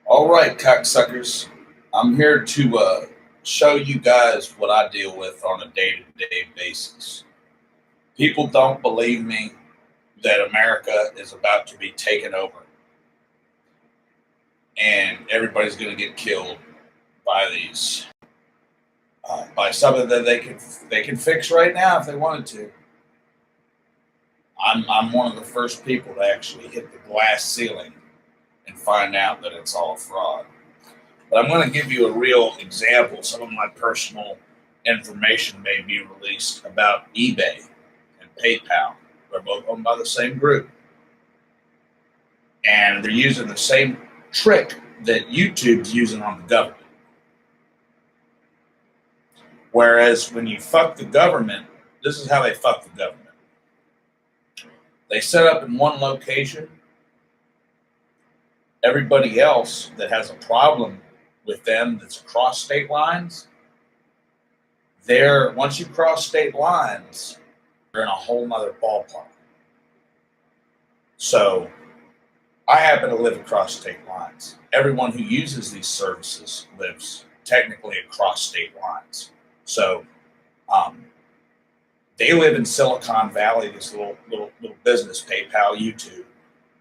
All right, cocksuckers. I'm here to show you guys what I deal with on a day-to-day basis. People don't believe me that America is about to be taken over and everybody's going to get killed by these, by something that they can fix right now if they wanted to. I'm one of the first people to actually hit the glass ceiling and find out that it's all fraud. But I'm going to give you a real example. Some of my personal information may be released about eBay and PayPal. They're both owned by the same group. And they're using the same trick that YouTube's using on the government. Whereas when you fuck the government, this is how they fuck the government. They set up in one location. Everybody else that has a problem with them that's across state lines, once you cross state lines, you're in a whole nother ballpark. So I happen to live across state lines. Everyone who uses these services lives technically across state lines. So they live in Silicon Valley, this little business, PayPal, YouTube,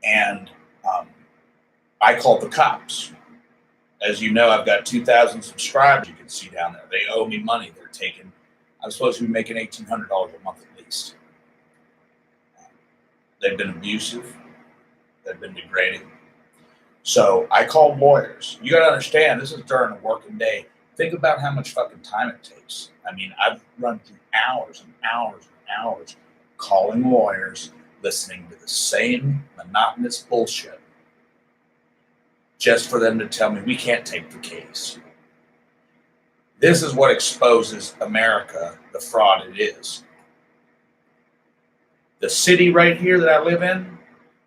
and I called the cops. As you know, I've got 2,000 subscribers. You can see down there. They owe me money. They're taking. I'm supposed to be making $1,800 a month at least. They've been abusive. They've been degrading. So I called lawyers. You got to understand, this is during a working day. Think about how much fucking time it takes. I mean, I've run through hours and hours and hours calling lawyers, listening to the same monotonous bullshit, just for them to tell me we can't take the case. This is what exposes America, the fraud it is. The city right here that I live in,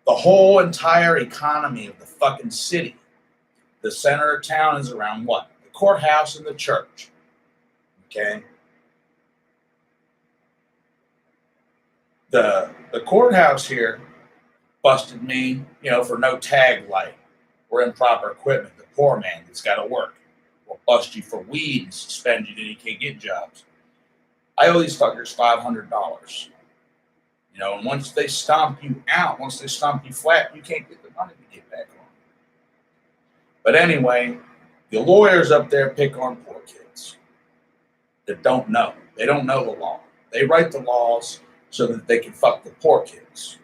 the whole entire economy of the fucking city, the center of town is around what? The courthouse and the church. Okay? The courthouse here busted me, for no tag light or improper equipment. The poor man that's got to work will bust you for weed and suspend you, then you can't get jobs. I owe these fuckers $500. And once they stomp you out, once they stomp you flat, you can't get the money to get back on. But anyway, the lawyers up there pick on poor kids that don't know. They don't know the law. They write the laws so that they can fuck the poor kids.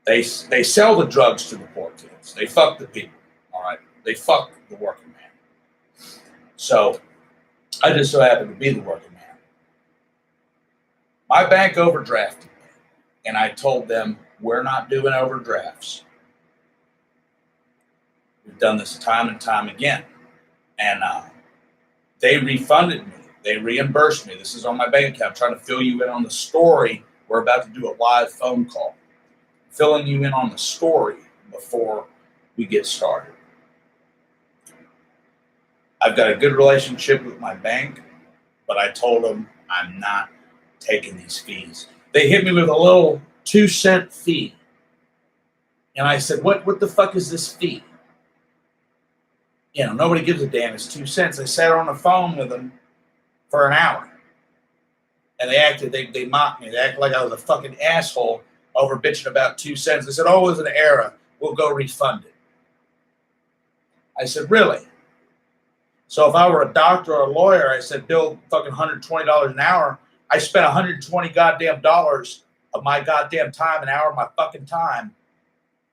They sell the drugs to the poor kids. They fuck the people, all right? They fuck the working man. So I just so happen to be the working man. My bank overdrafted me, and I told them, we're not doing overdrafts. We've done this time and time again. And they refunded me. They reimbursed me. This is on my bank account. I'm trying to fill you in on the story. We're about to do a live phone call. Filling you in on the story before we get started. I've got a good relationship with my bank, but I told them I'm not taking these fees. They hit me with a little 2-cent fee. And I said, what the fuck is this fee? Nobody gives a damn. It's 2 cents. I sat on the phone with them for an hour. And they mocked me. They acted like I was a fucking asshole over bitching about 2 cents. They said, oh, it was an error. We'll go refund it. I said, really? So if I were a doctor or a lawyer, I said, bill fucking $120 an hour. I spent $120 goddamn dollars of my goddamn time, an hour of my fucking time,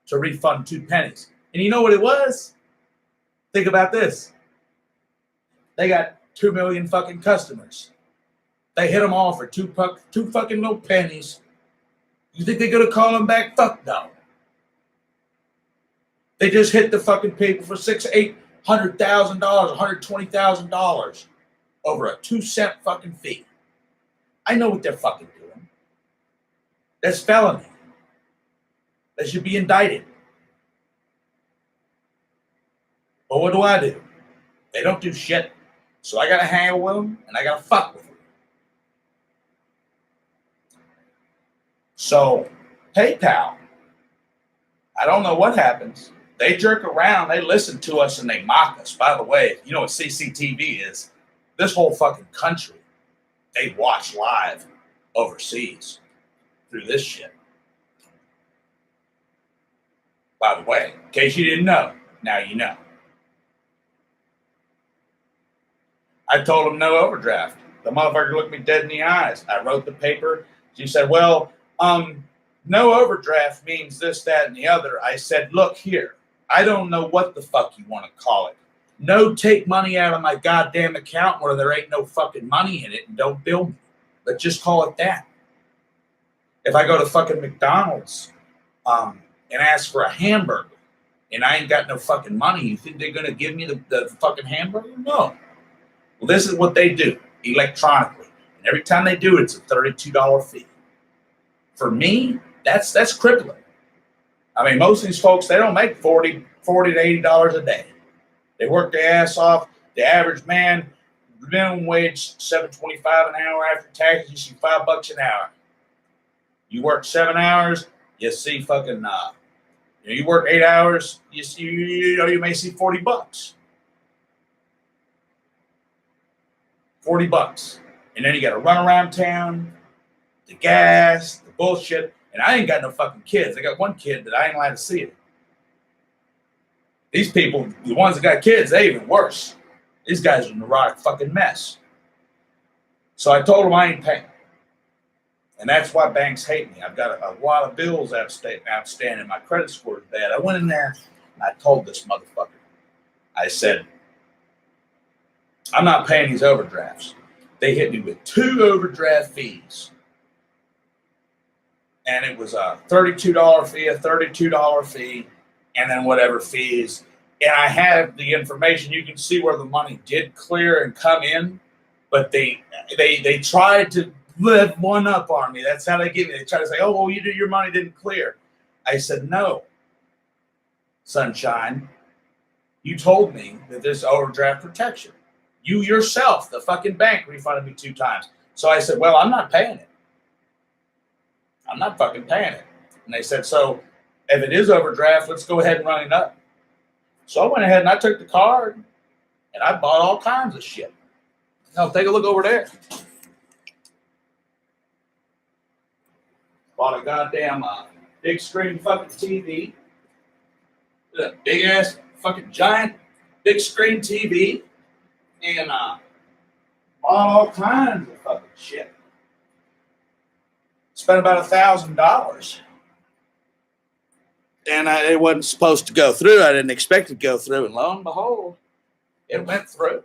to refund 2 pennies. And you know what it was? Think about this. They got 2 million fucking customers. They hit them all for two fucking little pennies. You think they're gonna call them back? Fuck no. They just hit the fucking people for $800,000, $120,000 over a 2-cent fucking fee. I know what they're fucking doing. That's felony. They should be indicted. But what do? They don't do shit. So I gotta hang out with them and I gotta fuck with them. So PayPal I don't know what happens. They jerk around, they listen to us, and they mock us. By the way, you know what CCTV is? This whole fucking country, they watch live overseas through this shit. By the way, in case you didn't know, now you know. I told him no overdraft. The motherfucker looked me dead in the eyes. I wrote the paper. She said, well, no overdraft means this, that, and the other. I said, look here. I don't know what the fuck you want to call it. No, take money out of my goddamn account where there ain't no fucking money in it and don't bill me. Let's just call it that. If I go to fucking McDonald's and ask for a hamburger and I ain't got no fucking money, you think they're going to give me the fucking hamburger? No. Well, this is what they do electronically. And every time they do it, it's a $32 fee. For me, that's crippling. I mean, most of these folks, they don't make $40 to $80 a day. They work their ass off. The average man, minimum wage, $7.25 an hour after taxes. You see $5 an hour. You work 7 hours, you see fucking. You work 8 hours, you may see $40. $40, and then you got to run around town, the gas, the bullshit. And I ain't got no fucking kids. I got one kid that I ain't allowed to see it. These people, the ones that got kids, they even worse. These guys are a neurotic fucking mess. So I told them I ain't paying. And that's why banks hate me. I've got a lot of bills outstanding. My credit score is bad. I went in there and I told this motherfucker. I said, I'm not paying these overdrafts. They hit me with 2 overdraft fees. And it was a $32 fee, a $32 fee, and then whatever fees. And I have the information. You can see where the money did clear and come in, but they tried to live one up on me. That's how they get me. They try to say, oh, well, your money didn't clear. I said, no, sunshine. You told me that there's overdraft protection. You yourself, the fucking bank, refunded me 2 times. So I said, well, I'm not paying it. I'm not fucking paying it. And they said, so if it is overdraft, let's go ahead and run it up. So I went ahead and I took the card and I bought all kinds of shit. Now take a look over there. Bought a goddamn big screen fucking TV. A big ass fucking giant big screen TV. And bought all kinds of fucking shit. Spent about $1,000. And it wasn't supposed to go through. I didn't expect it to go through. And lo and behold, it went through.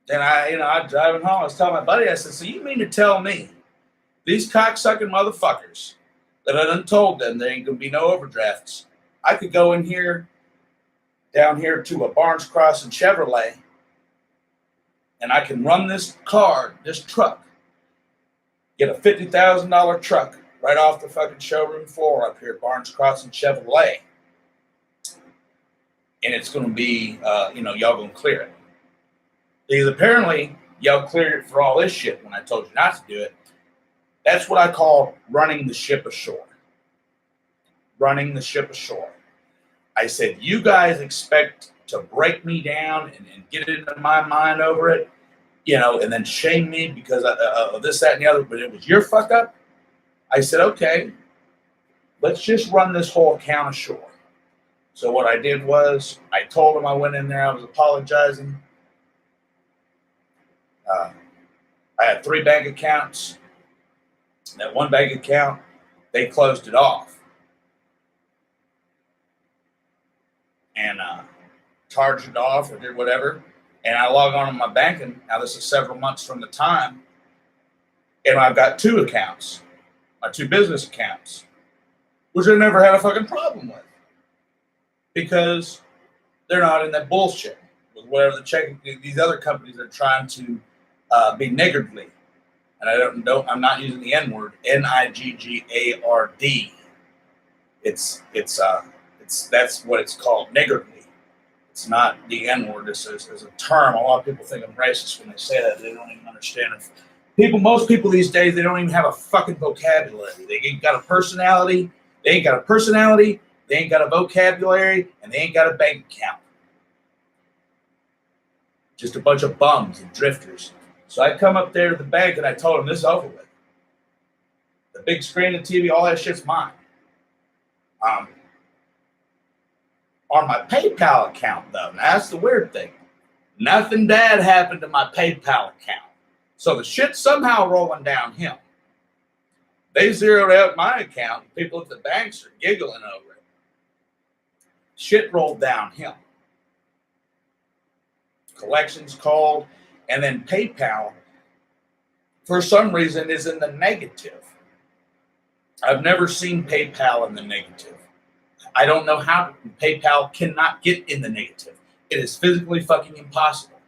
Then I'm driving home. I was telling my buddy, I said, so you mean to tell me these cocksucking motherfuckers that I done told them there ain't going to be no overdrafts. I could go in here, down here to a Barnes Crossing Chevrolet, and I can run this truck, get a $50,000 truck right off the fucking showroom floor up here at Barnes Crossing Chevrolet. And it's going to be, y'all going to clear it. Because apparently y'all cleared it for all this shit when I told you not to do it. That's what I call running the ship ashore. Running the ship ashore. I said, you guys expect to break me down and get it into my mind over it, and then shame me because of this, that, and the other, but it was your fuck up. I said, okay, let's just run this whole account ashore. So what I did was I told him I went in there, I was apologizing. I had 3 bank accounts. That one bank account, they closed it off. And charged it off or did whatever. And I log on to my banking. Now this is several months from the time. And I've got 2 accounts. My 2 business accounts. Which I never had a fucking problem with. Because they're not in that bullshit. With whatever these other companies are trying to be niggardly. And I'm not using the N word. Niggard. That's what it's called, niggardly. It's not the N word. It's a term. A lot of people think I'm racist when they say that. They don't even understand it. Most people these days, they don't even have a fucking vocabulary. They got a personality, They ain't got a personality, they ain't got a vocabulary, and they ain't got a bank account. Just a bunch of bums and drifters. So I come up there to the bank and I told them this is over with. The big screen and TV, all that shit's mine. On my PayPal account, though, now that's the weird thing. Nothing bad happened to my PayPal account. So the shit's somehow rolling downhill. They zeroed out my account, and people at the banks are giggling over it. Shit rolled downhill. Collections called, and then PayPal, for some reason, is in the negative. I've never seen PayPal in the negative. I don't know how. PayPal cannot get in the negative. It is physically fucking impossible.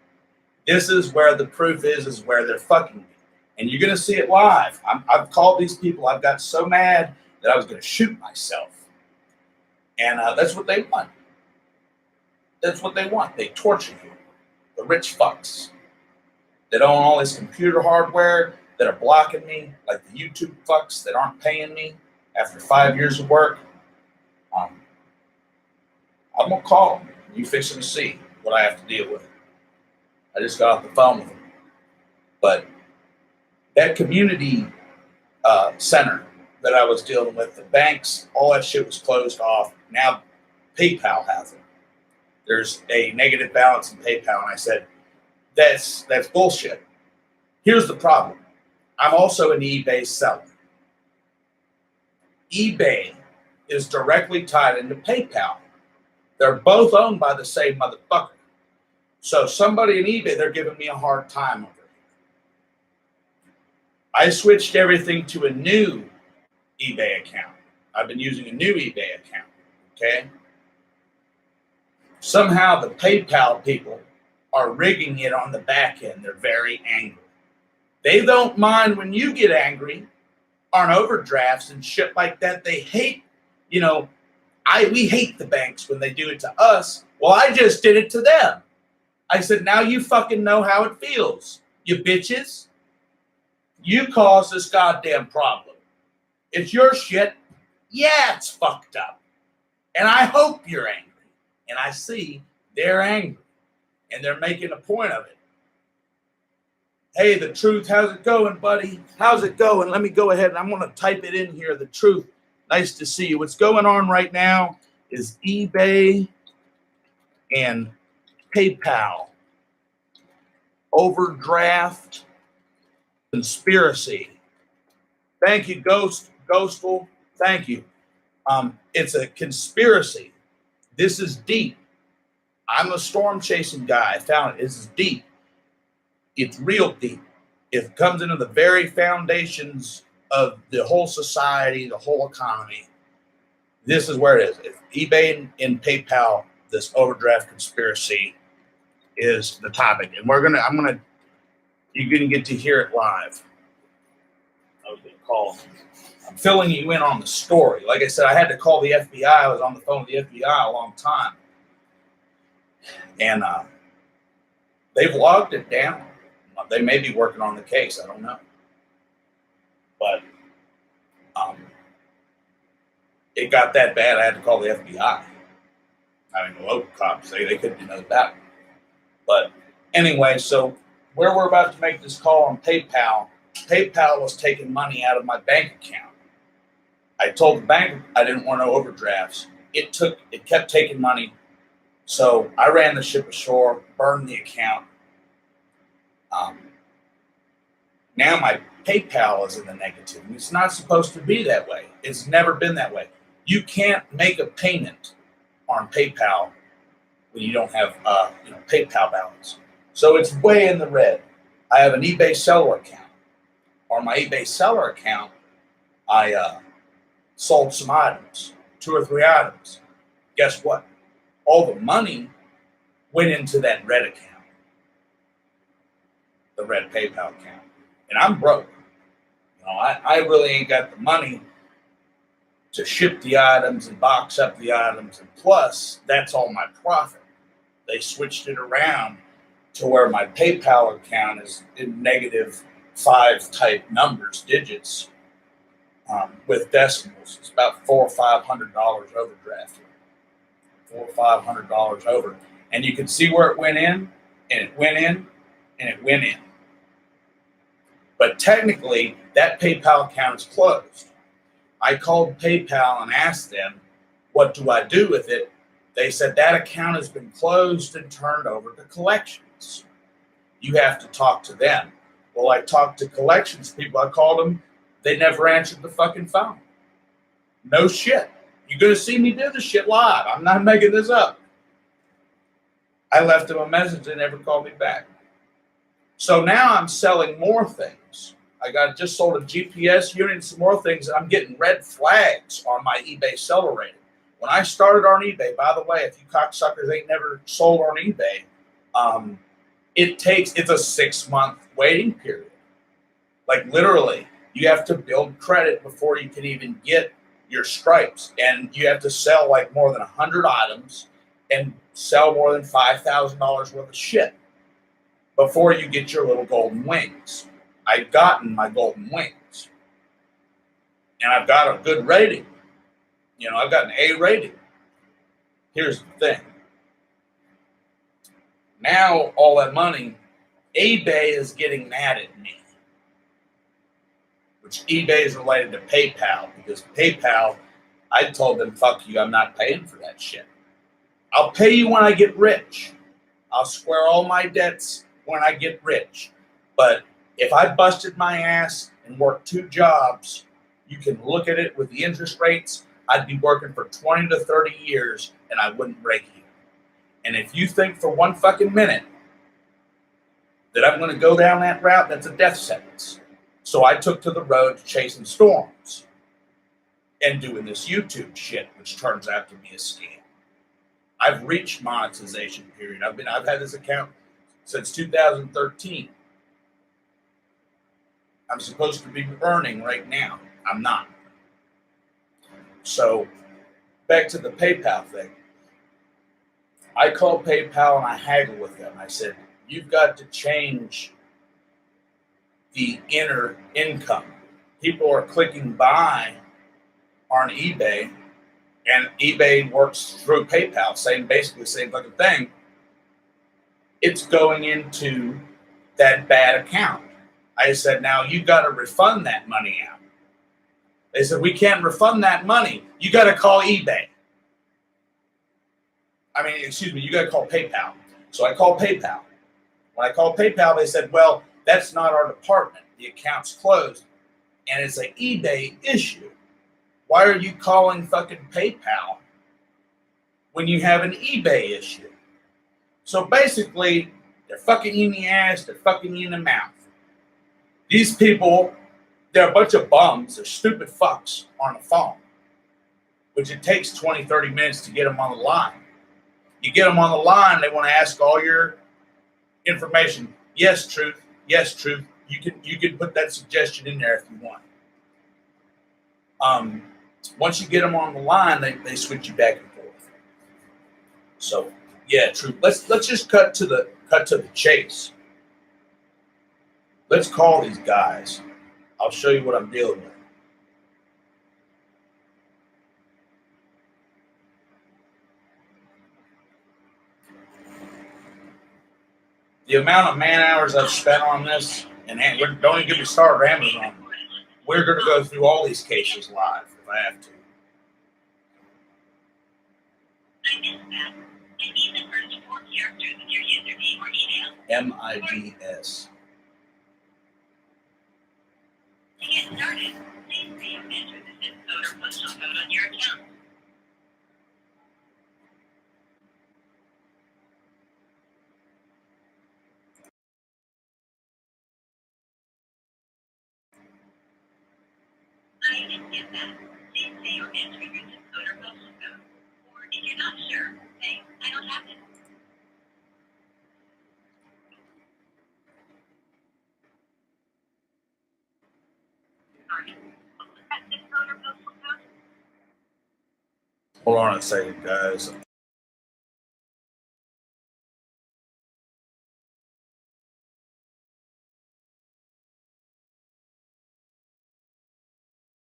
This is where the proof is where they're fucking me. And you're going to see it live. I've called these people. I've got so mad that I was going to shoot myself. And that's what they want. That's what they want. They torture you. The rich fucks that own all this computer hardware that are blocking me, like the YouTube fucks that aren't paying me after 5 years of work. I'm going to call them. You fixing to see what I have to deal with. I just got off the phone with them. But that community center that I was dealing with, the banks, all that shit was closed off. Now PayPal has it. There's a negative balance in PayPal. And I said, that's bullshit. Here's the problem. I'm also an eBay seller. eBay is directly tied into PayPal. They're both owned by the same motherfucker. So somebody in eBay, they're giving me a hard time over it. I switched everything to a new eBay account. I've been using a new eBay account, okay? Somehow the PayPal people are rigging it on the back end. They're very angry. They don't mind when you get angry on overdrafts and shit like that. They hate, we hate the banks when they do it to us. Well, I just did it to them. I said, now you fucking know how it feels, you bitches. You caused this goddamn problem. It's your shit. Yeah, it's fucked up. And I hope you're angry. And I see they're angry. And they're making a point of it. Hey, the truth, how's it going, buddy? How's it going? Let me go ahead and I'm going to type it in here. The truth. Nice to see you. What's going on right now is eBay and PayPal overdraft conspiracy. Thank you, Ghostful. Thank you. It's a conspiracy. This is deep. I'm a storm chasing guy. I found it. This is deep. It's real deep. It comes into the very foundations of the whole society, the whole economy. This is where it is. If eBay and PayPal, this overdraft conspiracy is the topic. And you're gonna get to hear it live. I was gonna call. I'm filling you in on the story. Like I said, I had to call the FBI. I was on the phone with the FBI a long time. And they've logged it down. They may be working on the case. I don't know. But it got that bad, I had to call the FBI. I mean, the local cops, they couldn't do nothing about it. But anyway, so where we're about to make this call on PayPal, PayPal was taking money out of my bank account. I told the bank I didn't want no overdrafts. It kept taking money. So I ran the ship ashore, burned the account. Now my PayPal is in the negative. And it's not supposed to be that way. It's never been that way. You can't make a payment on PayPal when you don't have PayPal balance. So it's way in the red. I have an eBay seller account. On my eBay seller account, I sold some items, 2 or 3 items. Guess what? All the money went into that red account, the red PayPal account. And I'm broke. I really ain't got the money to ship the items and box up the items. And plus, that's all my profit. They switched it around to where my PayPal account is in -5 type numbers, digits. with decimals. It's about $400 or $500 overdraft. $400 or $500 over, and you can see where it went in, and it went in, and it went in. But technically, that PayPal account is closed. I called PayPal and asked them, what do I do with it? They said that account has been closed and turned over to collections. You have to talk to them. Well, I talked to collections people. I called them. They never answered the fucking phone. No shit. You're going to see me do this shit live. I'm not making this up. I left them a message. They never called me back. So now I'm selling more things. Just sold a GPS unit and some more things, and I'm getting red flags on my eBay seller rating. When I started on eBay, by the way, if you cocksuckers ain't never sold on eBay, it's a 6-month waiting period. Like literally, you have to build credit before you can even get your stripes, and you have to sell like more than 100 items and sell more than $5,000 worth of shit before you get your little golden wings. I've gotten my golden wings, and I've got a good rating. I've got an A rating. Here's the thing. Now all that money, eBay is getting mad at me, which eBay is related to PayPal, because PayPal, I told them, fuck you, I'm not paying for that shit. I'll pay you when I get rich. I'll square all my debts when I get rich. But if I busted my ass and worked 2 jobs, you can look at it with the interest rates. I'd be working for 20 to 30 years and I wouldn't break even. And if you think for one fucking minute that I'm going to go down that route, that's a death sentence. So I took to the road to chasing storms and doing this YouTube shit, which turns out to be a scam. I've reached monetization period. I've had this account since 2013. I'm supposed to be earning right now. I'm not. So back to the PayPal thing. I called PayPal and I haggled with them. I said, you've got to change the inner income. People are clicking buy on eBay, and eBay works through PayPal, basically the same fucking thing. It's going into that bad account. I said, now you got to refund that money out. They said, we can't refund that money. You got to call eBay. You got to call PayPal. So I called PayPal. When I called PayPal, they said, well, that's not our department. The account's closed, and it's an eBay issue. Why are you calling fucking PayPal when you have an eBay issue? So basically, they're fucking you in the ass, they're fucking you in the mouth. These people, they're a bunch of bums, they're stupid fucks on the phone, which it takes 20, 30 minutes to get them on the line. You get them on the line, they want to ask all your information. Yes, truth. Yes, truth. You can put that suggestion in there if you want. Once you get them on the line, they switch you back and forth. So yeah, truth. Let's just cut to the chase. Let's call these guys. I'll show you what I'm dealing with. The amount of man hours I've spent on this, and don't even get me started on Amazon. We're going to go through all these cases live if I have to. I missed that. You need the first 4 characters of your username or email. MIDS. To get started, please say or enter the zip code or postal code on your account. I didn't get that. Please say or enter your zip code or postal code. Or if you're not sure, say, I don't have it. Sorry. What was that zip code or postal code? Hold on a second, guys.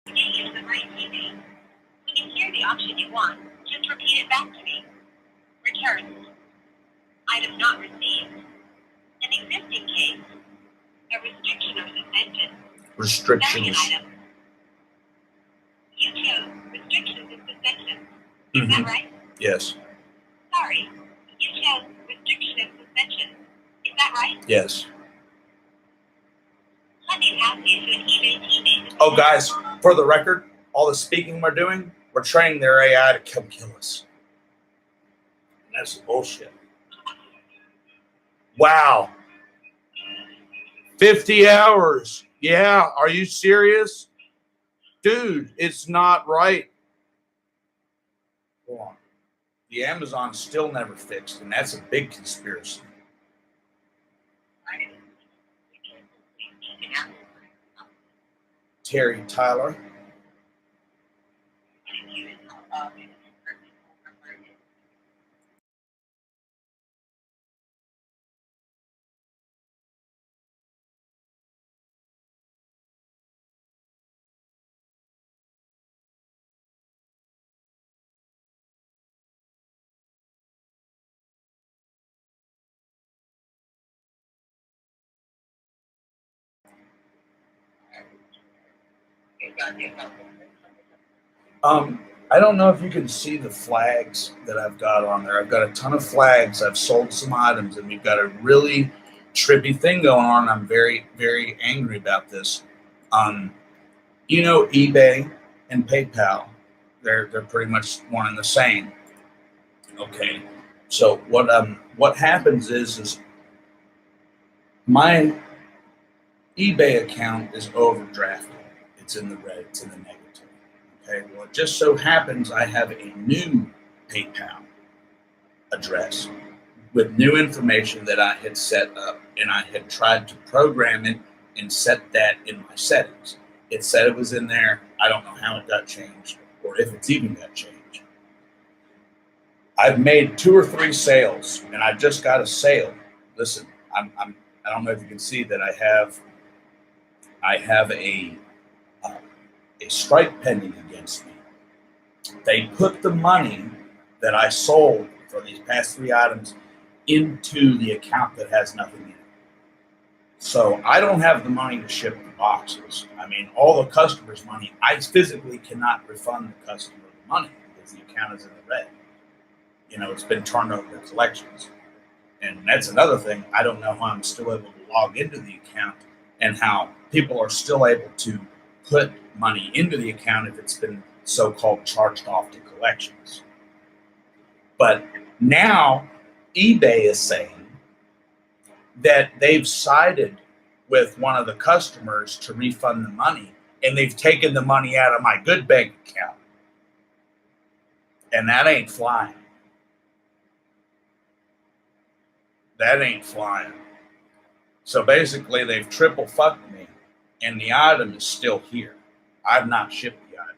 To get option you want, just repeat it back to me. Returns. Item not received. An existing case. A restriction or suspension. Restrictions. Second item. You chose restrictions and suspensions. Is that right? Yes. Sorry. You chose restriction and suspension. Is that right? Yes. Let me pass you to an eBay teammate. Oh, guys, for the record, all the speaking we're doing, we're training their AI to come kill us. And that's bullshit. Wow. 50 hours. Yeah, are you serious? Dude, it's not right. Hold on. The Amazon still never fixed, and that's a big conspiracy. Terry Tyler. I don't know if you can see the flags that I've got on there. I've got a ton of flags. I've sold some items, and we've got a really trippy thing going on. I'm very, very angry about this. You know, eBay and PayPal, they're pretty much one and the same. Okay, so what happens is my eBay account is overdrafted. It's in the red. It's in the negative. Okay, well, it just so happens I have a new PayPal address with new information that I had set up, and I had tried to program it and set that in my settings. It said it was in there. I don't know how it got changed or if it's even got changed. I've made 2 or 3 sales, and I just got a sale. Listen, I don't know if you can see that I have a strike pending against me. They put the money that I sold for these past 3 items into the account that has nothing in it. So I don't have the money to ship the boxes. I mean, all the customers' money, I physically cannot refund the customer the money because the account is in the red. You know, it's been turned over to collections. And that's another thing. I don't know how I'm still able to log into the account and how people are still able to put money into the account if it's been so-called charged off to collections. But now eBay is saying that they've sided with one of the customers to refund the money, and they've taken the money out of my good bank account. And that ain't flying. That ain't flying. So basically, they've triple fucked me, and the item is still here. I've not shipped the item.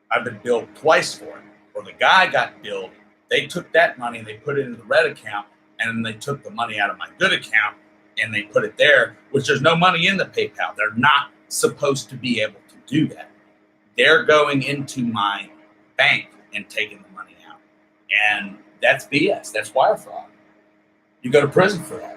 I've been billed twice for it. Or the guy got billed. They took that money, they put it into the red account, and then they took the money out of my good account, and they put it there, which there's no money in the PayPal. They're not supposed to be able to do that. They're going into my bank and taking the money out. And that's BS. That's wire fraud. You go to prison for that.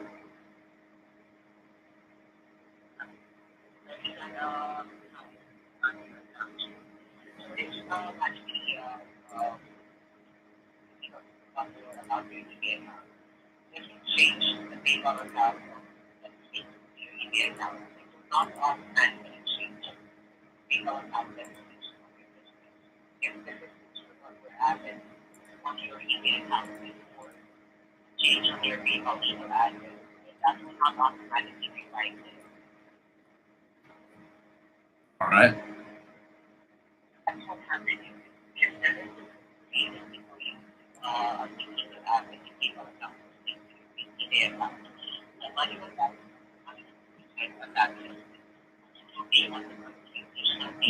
All right.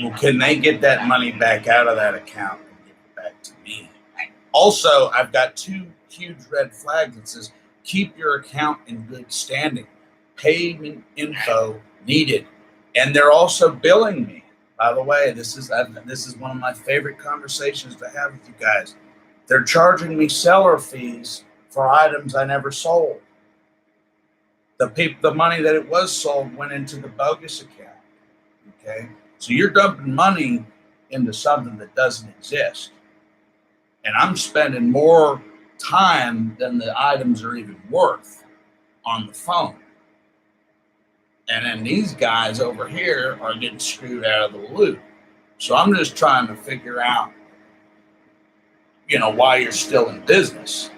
Well, can they get that money back out of that account and give it back to me? Also, I've got 2 huge red flags that says, keep your account in good standing. Payment info needed. And they're also billing me By the way, this is one of my favorite conversations to have with you guys. They're charging me seller fees for items I never sold. The money that it was sold went into the bogus account. Okay, so you're dumping money into something that doesn't exist, and I'm spending more time than the items are even worth on the phone. And then these guys over here are getting screwed out of the loop. So I'm just trying to figure out, why you're still in business.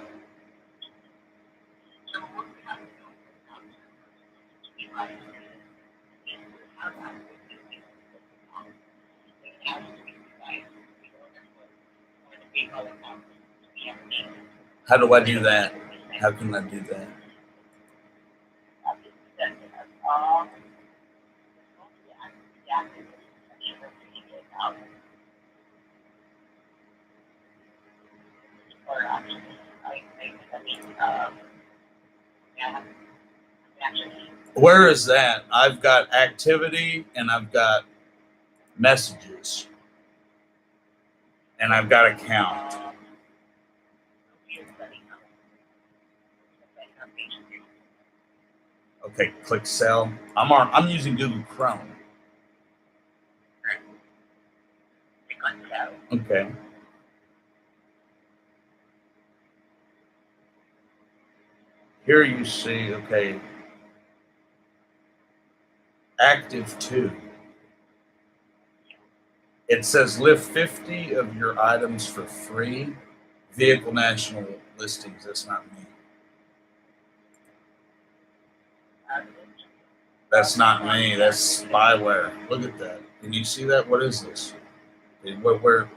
How do I do that? How can I do that? Where is that? I've got activity and I've got messages and I've got account. Okay, click sell. I'm using Google Chrome. Okay. Here you see, okay, active 2. It says lift 50 of your items for free. Vehicle national listings. That's not me. That's not me. That's spyware. Look at that. Can you see that? What is this? Where?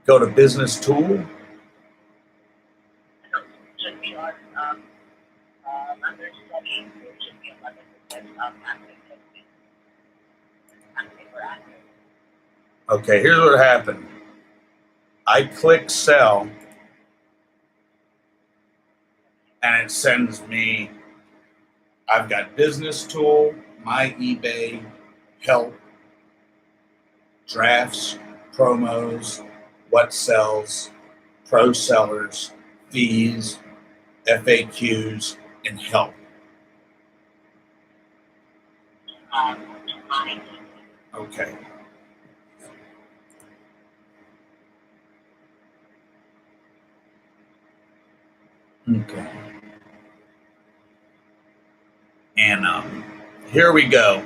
Go to business tool. Okay, here's what happened. I click sell and it sends me, I've got business tool, my eBay, help, drafts, promos, what sells, pro sellers, fees, FAQs, and help. Okay. Okay. And here we go.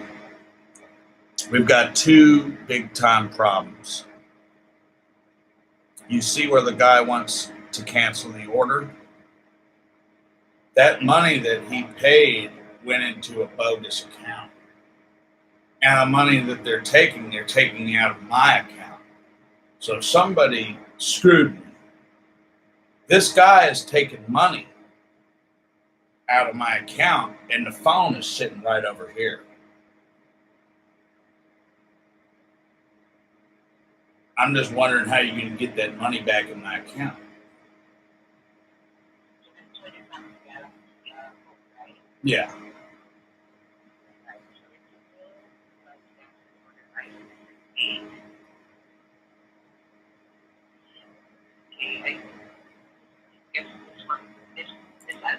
We've got 2 big time problems. You see where the guy wants to cancel the order? That money that he paid went into a bogus account. And the money that they're taking out of my account. So somebody screwed me. This guy is taking money out of my account, and the phone is sitting right over here. I'm just wondering how you can get that money back in my account. Yeah.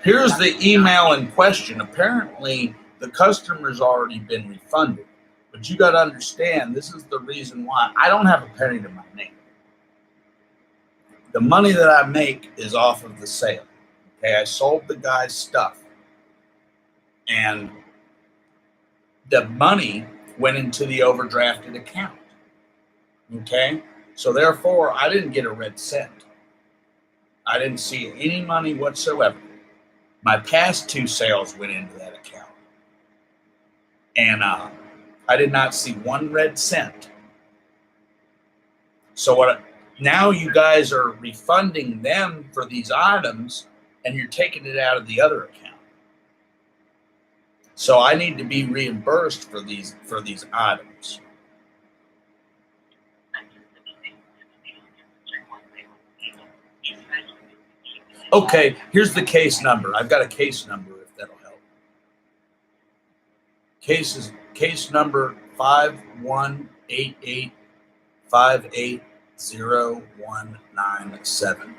Here's the email in question. Apparently, the customer's already been refunded. But you got to understand, this is the reason why I don't have a penny to my name. The money that I make is off of the sale. Okay, I sold the guy's stuff. And the money went into the overdrafted account. Okay, so therefore, I didn't get a red cent. I didn't see any money whatsoever. My past 2 sales went into that account. And I did not see 1 red cent. So now you guys are refunding them for these items and you're taking it out of the other account. So I need to be reimbursed for these items. Okay, here's the case number. I've got a case number if that'll help. Case number 5188580197.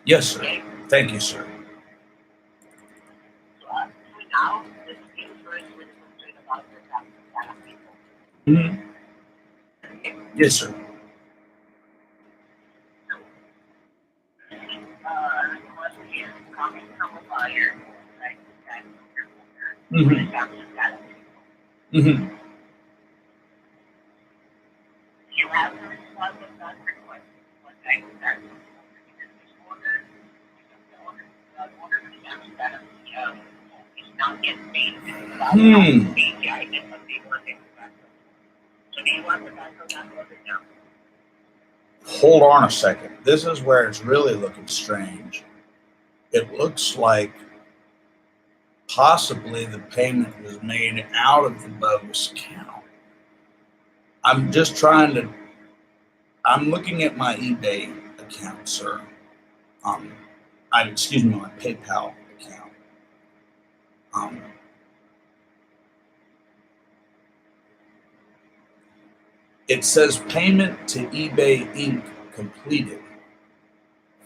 Yes, sir. Thank you, sir. Mhm. Yes, sir. Mm-hmm. Mm-hmm. Hmm. Hold on a second. This is where it's really looking strange. It looks like possibly the payment was made out of the bogus account. I'm just trying to, I'm looking at my eBay account, sir. Excuse me, my PayPal account. It says payment to eBay Inc. completed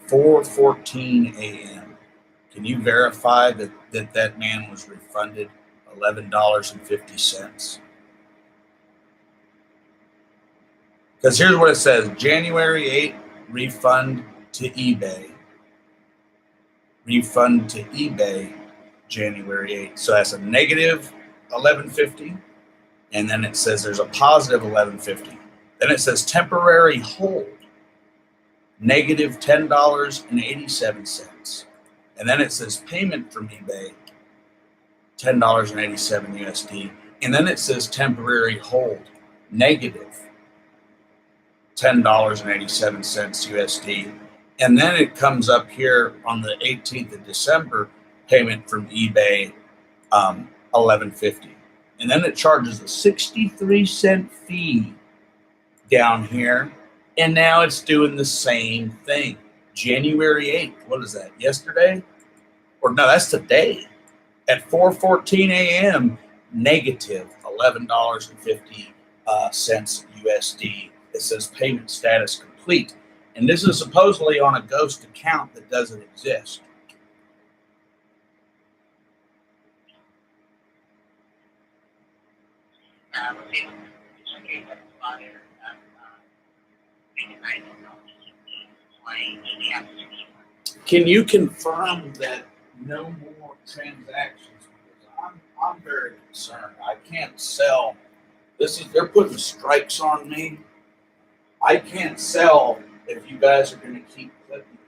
4:14 a.m. Can you verify that man was refunded $11.50? Because here's what it says: January 8th, refund to eBay. Refund to eBay, January 8th. So that's a negative 1150. And then it says there's a positive 1150. Then it says temporary hold, negative $10.87. And then it says payment from eBay, $10.87 USD. And then it says temporary hold, negative $10.87 USD. And then it comes up here on the 18th of December, payment from eBay, $11.50. And then it charges a 63-cent fee down here. And now it's doing the same thing. January 8th. What is that? Yesterday? Or no, that's today. At 4:14 a.m., negative $11.50 USD. It says payment status complete. And this is supposedly on a ghost account that doesn't exist. Can you confirm that no more transactions? Because I'm very concerned. I can't sell. They're putting strikes on me. I can't sell if you guys are going to keep clicking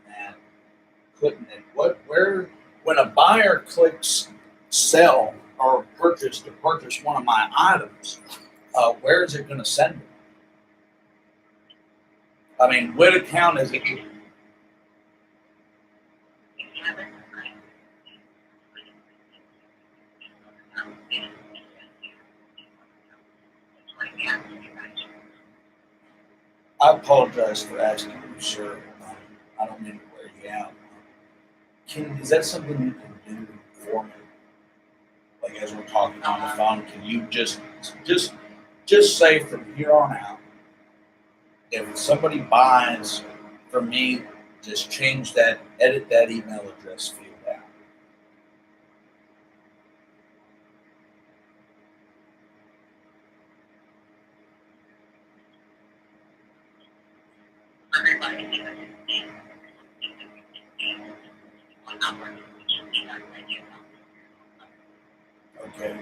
it. When a buyer clicks sell or purchase one of my items, where is it going to send them? I mean, what account is it? I apologize for asking you, sir. I don't mean to wear you out. Is that something you can do for me? Like as we're talking on the phone, can you just say from here on out, if somebody buys from me, just edit that email address field out. Okay.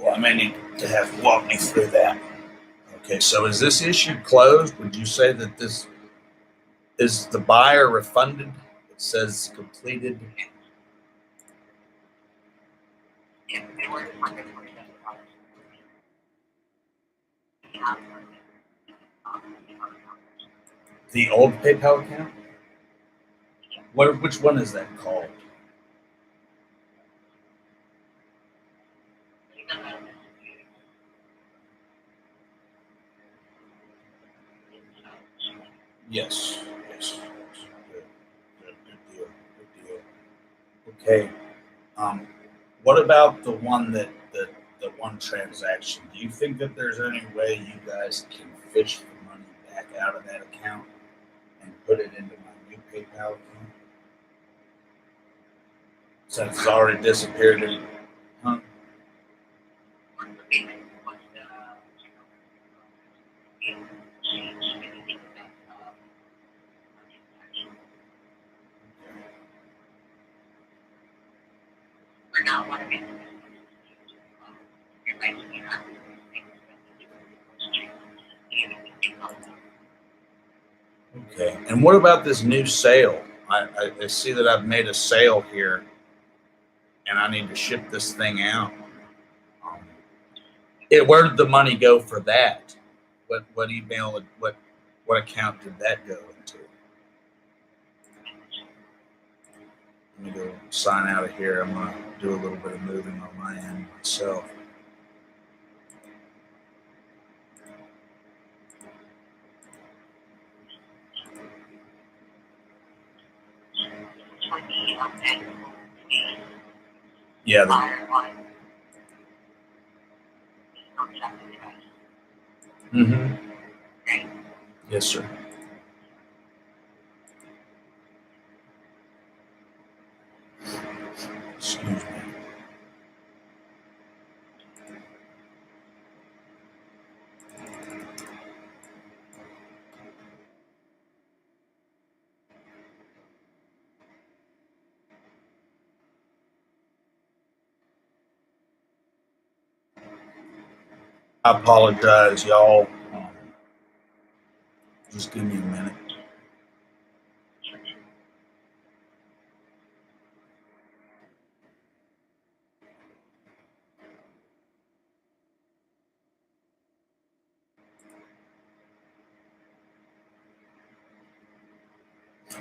Well, I may need to have you walk me through that. Okay, so is this issue closed? Would you say that this is the buyer refunded? It says completed. Yes, they were funded for $7. We have The old PayPal account? Which one is that called? Yes. Yes. Good deal. Good deal. Okay. What about the one the one transaction? Do you think that there's any way you guys can fish the money back out of that account and put it into my new PayPal account? Since it's already disappeared in, huh? We're not one of it. Okay. And what about this new sale? I see that I've made a sale here, and I need to ship this thing out. Um, where did the money go for that? What email? What account did that go into? Let me go sign out of here. I'm gonna do a little bit of moving on my end myself. Yeah. Mm-hmm. Yes, sir. Excuse me. I apologize, y'all. Just give me a minute.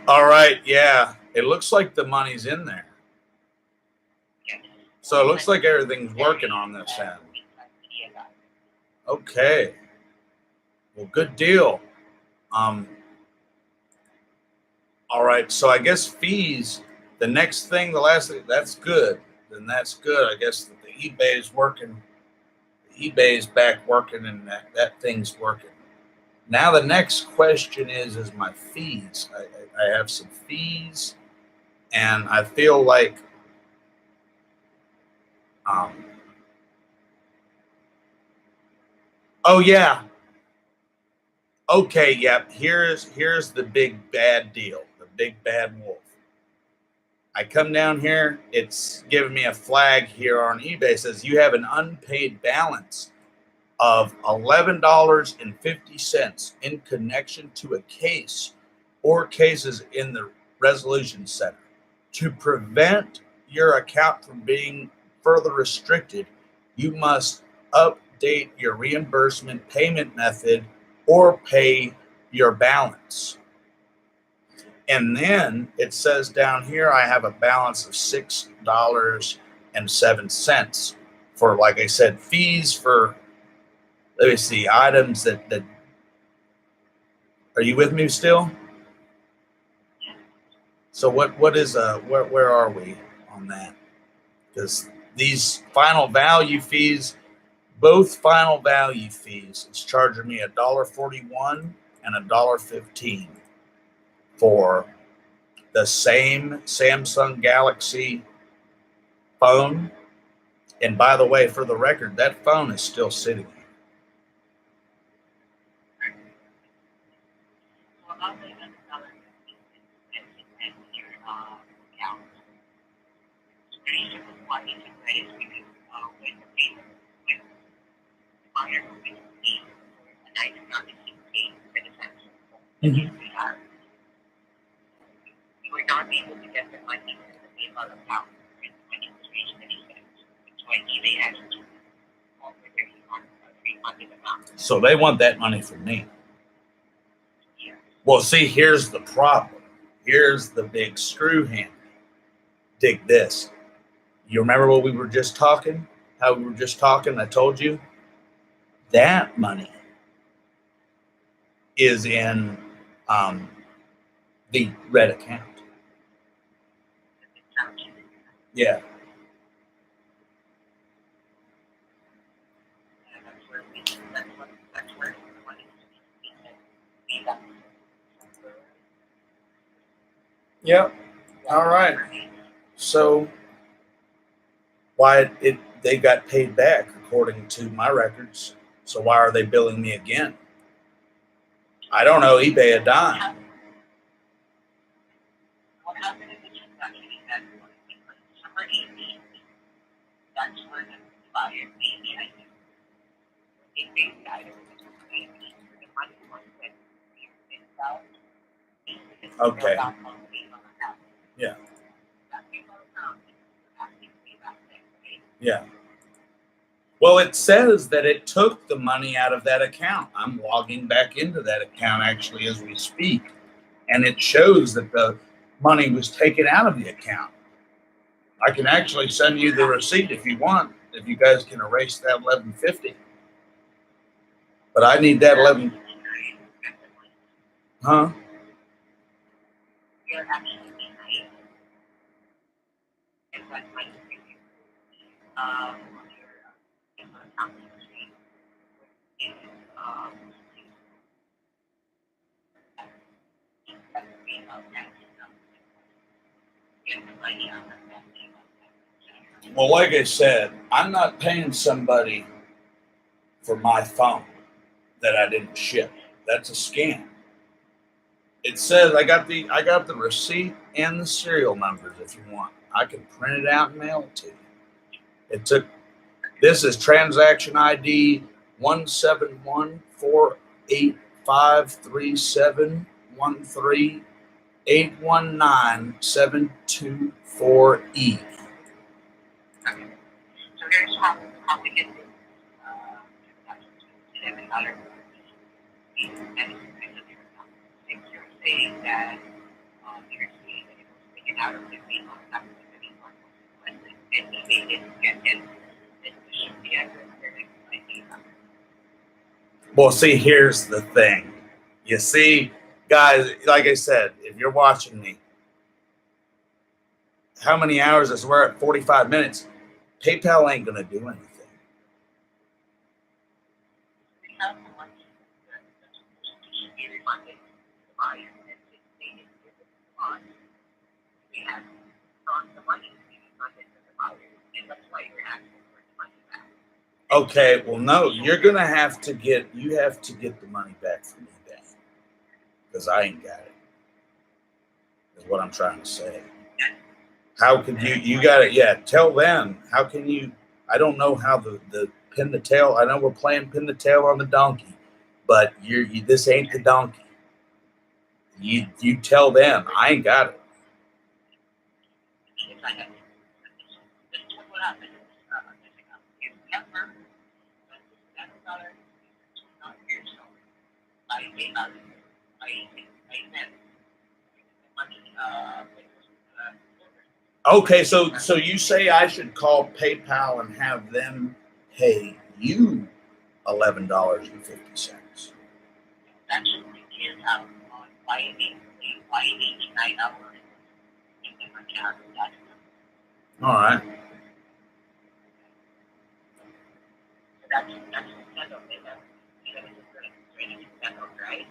All right, yeah. It looks like the money's in there. So it looks like everything's working on this end. Okay. Well, good deal. All right. So I guess fees. The next thing, the last thing, that's good. Then that's good. I guess that the eBay is working. The eBay is back working, and that thing's working. Now the next question is my fees. I have some fees, and I feel like oh yeah. Okay, yep. Here's the big bad deal, the big bad wolf. I come down here, it's giving me a flag here on eBay. It says you have an unpaid balance of $11.50 in connection to a case or cases in the resolution center. To prevent your account from being further restricted, you must update your reimbursement payment method or pay your balance. And then it says down here, I have a balance of $6.07 for, like I said, fees for, let me see, items that are you with me still? So what is where are we on that? Because these final value fees, both final value fees, it's charging me $1.41 and $1.15 for the same Samsung Galaxy phone. And by the way, for the record, that phone is still sitting here. Mm-hmm. We were not able to get the money from the PayPal account. when eBay has all the refunded amount. So they want that money from me. Yeah. Well, see, here's the problem. Here's the big screw hand. Dig this. You remember what we were just talking? How we were just talking? I told you that money is in the red account. Yeah. That's where the money is. Yep. All right. So why they got paid back according to my records. So why are they billing me again? I don't know eBay a dime. What happened in the transaction is that somebody needs, that's where the buyer maybe I think they paid the item the money was with Okay. Yeah. Yeah. Well, it says that it took the money out of that account. I'm logging back into that account actually as we speak. And it shows that the money was taken out of the account. I can actually send you the receipt if you want, if you guys can erase that 1150. But I need that 11. Huh? You're actually behind. And what might be on your account history is Well, like I said, I'm not paying somebody for my phone that I didn't ship. That's a scam. It says I got the receipt and the serial numbers if you want. I can print it out and mail it to you. This is transaction ID 171485313819724E. So here's how we get this $11. If you're saying that you're saying that it was taken out of the refund, not the refund, and they didn't get it, then you should be at the next ID. Well, see, here's the thing. You see, guys, like I said, if you're watching me, how many hours is we're at 45 minutes? PayPal ain't gonna do anything. We have the money that should be refunded to the buyer, and if they didn't get it on, we have the money to be refunded to the buyer, and that's why you're asking for the money back. Okay, well, no, you have to get the money back from me then, because I ain't got it. Is what I'm trying to say. How could you got it? Yeah, tell them. How can you? I don't know how the pin the tail. I know we're playing pin the tail on the donkey, but this ain't the donkey. You tell them I ain't got it. Okay, so you say I should call PayPal and have them pay you $11.50. That should be cleared out on why it needs 9 hours in different characters. All right. So that's settled. Settled, right?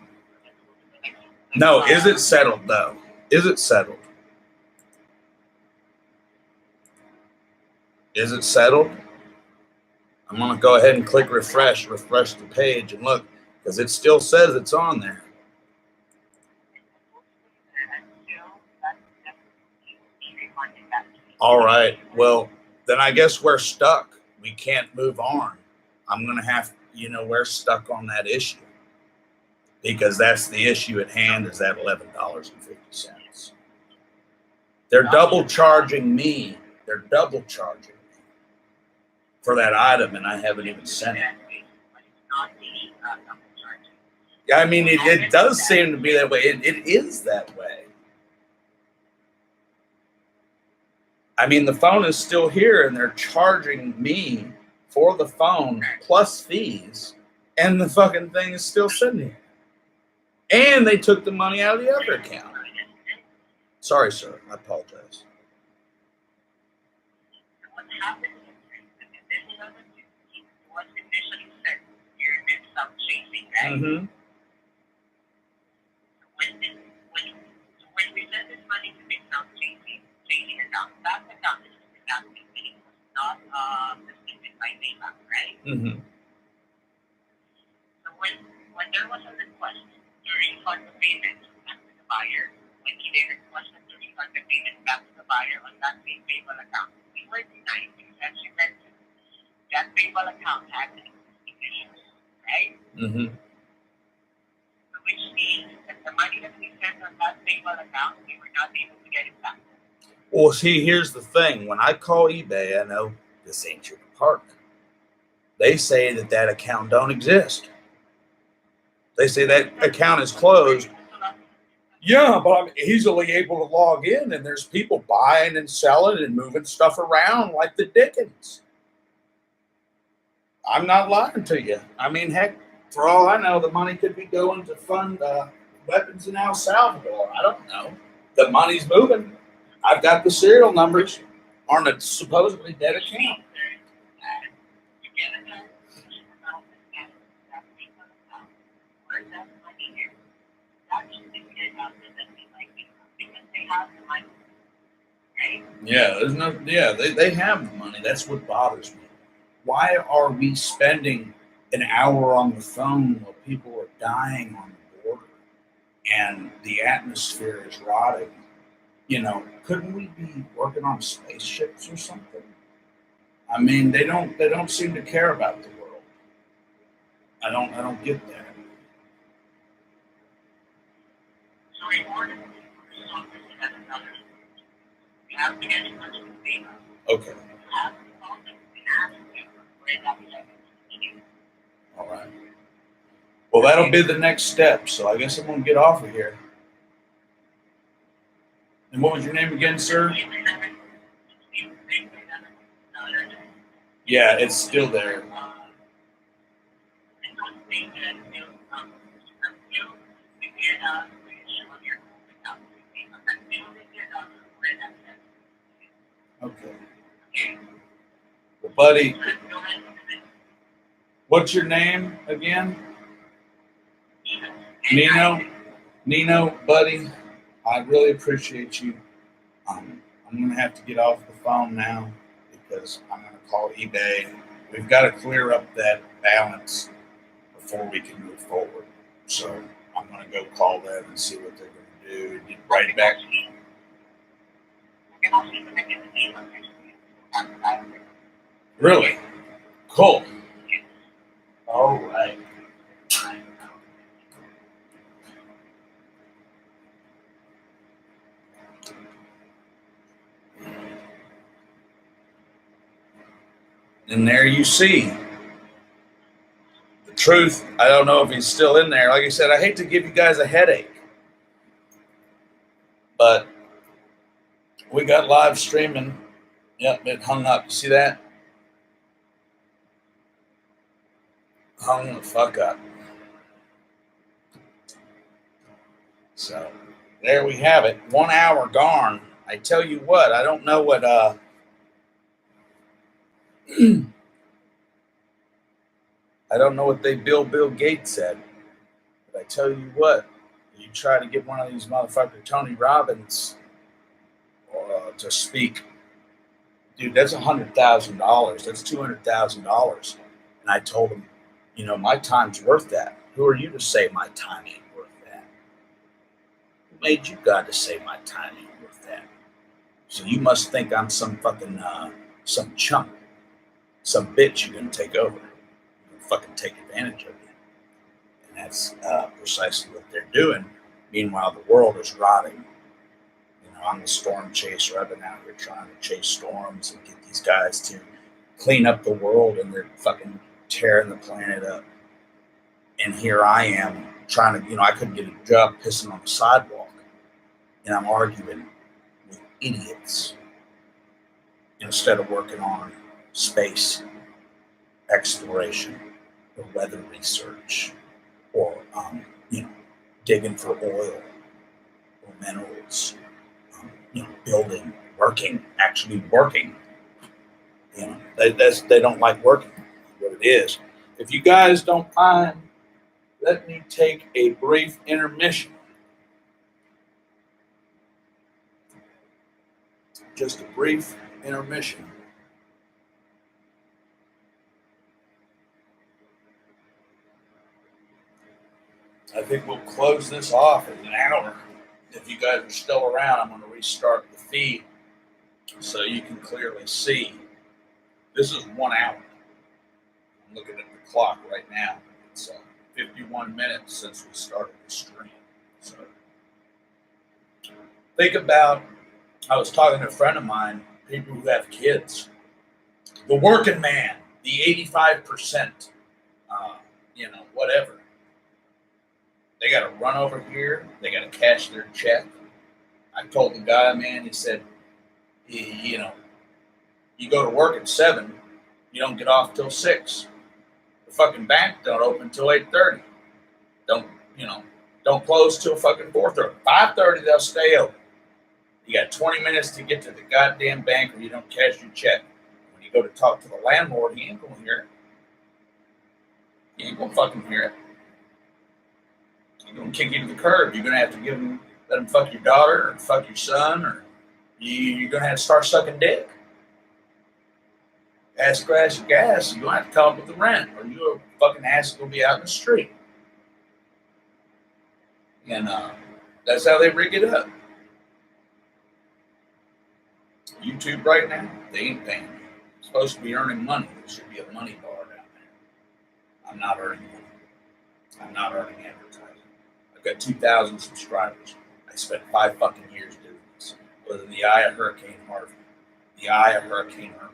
No, is it settled though? Is it settled? Is it settled? I'm gonna go ahead and click refresh the page and look, because it still says it's on there. All right. Well, then I guess we're stuck. We can't move on. I'm gonna have, we're stuck on that issue, because that's the issue at hand, is that $11.50. They're double charging me. for that item, and I haven't even sent it. But it's not the double charge. Yeah, I mean, it does seem to be that way. It is that way. I mean, the phone is still here, and they're charging me for the phone plus fees, and the fucking thing is still sitting here. And they took the money out of the other account. Sorry, sir. I apologize. What happened is the condition of it was initially said here did some changing, right? Mm-hmm. When we sent this money to make some changing account, that account is not restricted by PayPal, right? Mm-hmm. So when there was a request to refund the payment back to the buyer, when eBay requested to refund the payment back to the buyer on that same PayPal account, we were denied because, as you mentioned, that PayPal account had existing issues, right? Mm-hmm. So which means that the money that we sent on that PayPal account, we were not able to get it back. Well, see, here's the thing. When I call eBay, I know this ain't your department. They say that account don't exist. They say that account is closed. Yeah, but I'm easily able to log in, and there's people buying and selling and moving stuff around like the Dickens. I'm not lying to you. I mean, heck, for all I know, the money could be going to fund weapons in El Salvador. I don't know. The money's moving. I've got the serial numbers on a supposedly dead account. Yeah, there's no. Yeah, they have the money. That's what bothers me. Why are we spending an hour on the phone while people are dying on the border and the atmosphere is rotting? You know, couldn't we be working on spaceships or something? I mean, they don't seem to care about the world. I don't get that. So in order to solve this $7, you have to get in touch with PayPal. Okay. You have to call them and ask them where that $7 is. All right. Well, that'll be the next step. So I guess I'm gonna get off of here. And what was your name again, sir? Yeah, it's still there. Okay. Well, buddy, what's your name again? Nino, buddy, I really appreciate you. I'm going to have to get off the phone now because I'm going to call eBay. We've got to clear up that balance before we can move forward. So I'm going to go call them and see what they're going to do and get right back. Really? Cool. All right. And there you see the truth. I don't know if he's still in there. Like I said, I hate to give you guys a headache, but we got live streaming. Yep, it hung up. You see that? Hung the fuck up. So there we have it. 1 hour gone. I tell you what, I don't know what I don't know what Bill Gates said, but I tell you what, you try to get one of these motherfucker Tony Robbins to speak, dude, that's $100,000. That's $200,000. And I told him, you know, my time's worth that. Who are you to say my time ain't worth that? Who made you God to say my time ain't worth that? So you must think I'm some fucking some chump, some bitch you're gonna take over. Fucking take advantage of you. And that's precisely what they're doing. Meanwhile, the world is rotting. You know, I'm the storm chaser. I've been out here trying to chase storms and get these guys to clean up the world, and they're fucking tearing the planet up. And here I am trying to, I couldn't get a job pissing on the sidewalk, and I'm arguing with idiots instead of working on space exploration or weather research or, digging for oil or minerals, building, actually working. They don't like working. What it is. If you guys don't mind, let me take a brief intermission. Just a brief intermission. I think we'll close this off in an hour. If you guys are still around, I'm going to restart the feed so you can clearly see. This is 1 hour. I'm looking at the clock right now. It's 51 minutes since we started the stream. So think about, I was talking to a friend of mine, people who have kids. The working man, the 85%, whatever. They got to run over here. They got to cash their check. I told the guy, man, he said, you go to work at 7, you don't get off till 6. The fucking bank don't open till 8:30. Don't close till fucking 4:30. 5:30 they'll stay open. You got 20 minutes to get to the goddamn bank, or you don't cash your check. When you go to talk to the landlord, he ain't gonna hear it. He ain't gonna fucking hear it. He's gonna kick you to the curb. You're gonna have to let him fuck your daughter or fuck your son, or you're gonna have to start sucking dick. Ass crash your gas, you're gonna have to come up with the rent, or your fucking ass is gonna be out in the street. And that's how they rig it up. YouTube right now, they ain't paying me. I'm supposed to be earning money. There should be a money bar down there. I'm not earning money. I'm not earning advertising. I've got 2,000 subscribers. I spent 5 fucking years doing this. Whether in the eye of Hurricane Harvey, the eye of Hurricane Irma,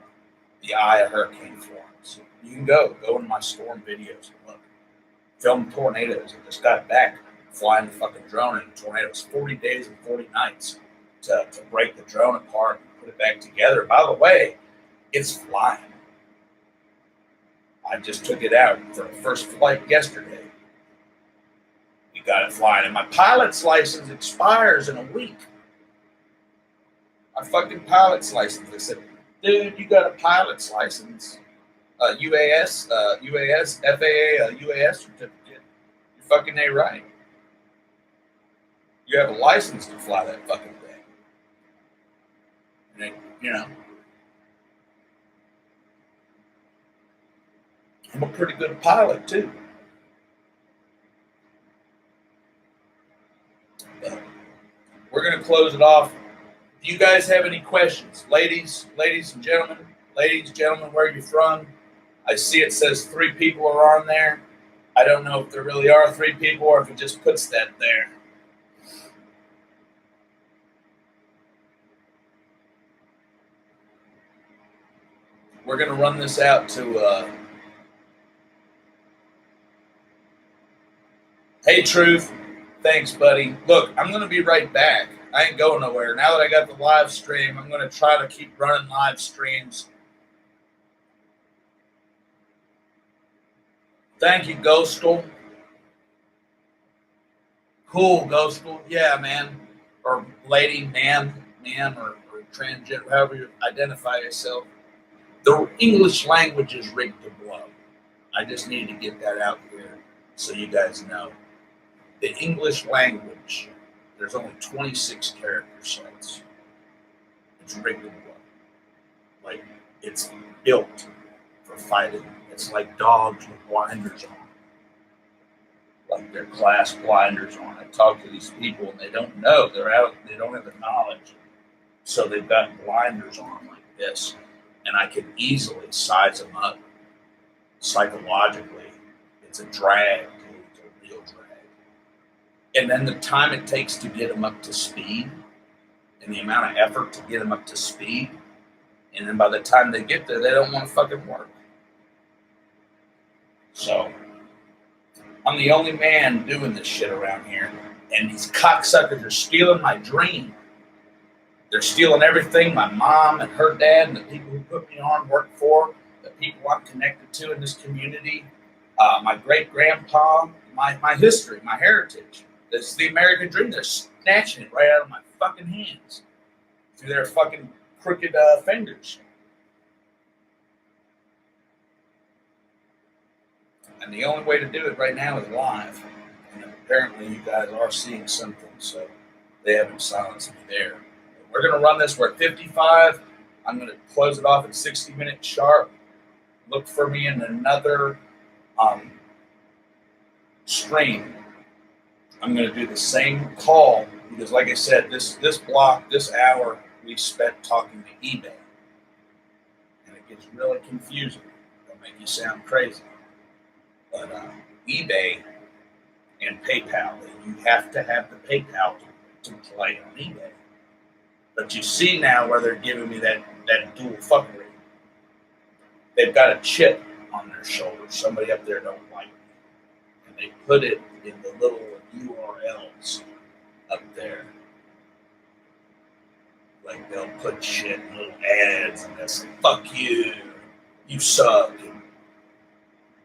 the eye of Hurricane Florence. You can go in my storm videos and look. Film tornadoes. I just got back flying the fucking drone in a tornado. It was 40 days and 40 nights to break the drone apart and put it back together. By the way, it's flying. I just took it out for the first flight yesterday. We got it flying, and my pilot's license expires in a week. My fucking pilot's license. They said, dude, you got a pilot's license, UAS, FAA, UAS certificate. You're fucking A right. You have a license to fly that fucking thing. And I'm a pretty good pilot too. But we're gonna close it off. Do you guys have any questions? Ladies and gentlemen, where are you from? I see it says 3 people are on there. I don't know if there really are 3 people or if it just puts that there. We're going to run this out to, hey, Truth. Thanks, buddy. Look, I'm going to be right back. I ain't going nowhere. Now that I got the live stream, I'm going to try to keep running live streams. Thank you, Ghostal. Cool, Ghostal. Yeah, man. Or lady, man, or transgender, however you identify yourself. The English language is rigged to blow. I just need to get that out here so you guys know. The English language, there's only 26 character sets. It's rigged to blow. Like, it's built for fighting. It's like dogs with blinders on. Like their glass blinders on. I talk to these people and they don't know. They don't have the knowledge. So they've got blinders on like this. And I can easily size them up psychologically. It's a drag, dude. It's a real drag. And then the time it takes to get them up to speed and the amount of effort to get them up to speed, And then by the time they get there, they don't want to fucking work. So I'm the only man doing this shit around here. And these cocksuckers are stealing my dream. They're stealing everything my mom and her dad and the people who put me on work for, the people I'm connected to in this community, my great grandpa, my history, my heritage. This is the American dream. They're snatching it right out of my fucking hands through their fucking crooked fingers. And the only way to do it right now is live. And apparently you guys are seeing something, so they haven't silenced me there. We're going to run this. We're at 55. I'm going to close it off at 60 minutes sharp. Look for me in another stream. I'm going to do the same call because, like I said, this block, this hour, we spent talking to eBay. And it gets really confusing. It'll make you sound crazy. But eBay and PayPal, you have to have the PayPal to play on eBay. But you see now where they're giving me that dual fuckery. They've got a chip on their shoulder. Somebody up there don't like me. And they put it in the little URLs up there. Like they'll put shit in little ads and they'll say, fuck you, you suck. And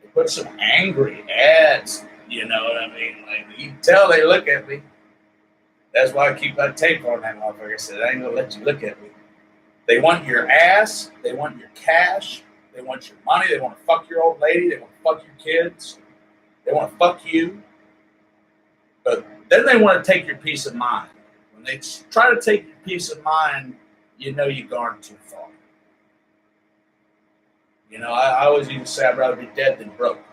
they put some angry ads, you know what I mean? Like you can tell they look at me. That's why I keep that tape on that motherfucker. I said, I ain't gonna let you look at me. They want your ass. They want your cash. They want your money. They want to fuck your old lady. They want to fuck your kids. They want to fuck you. But then they want to take your peace of mind. When they try to take your peace of mind, you know you've gone too far. You know, I always used to say I'd rather be dead than broke.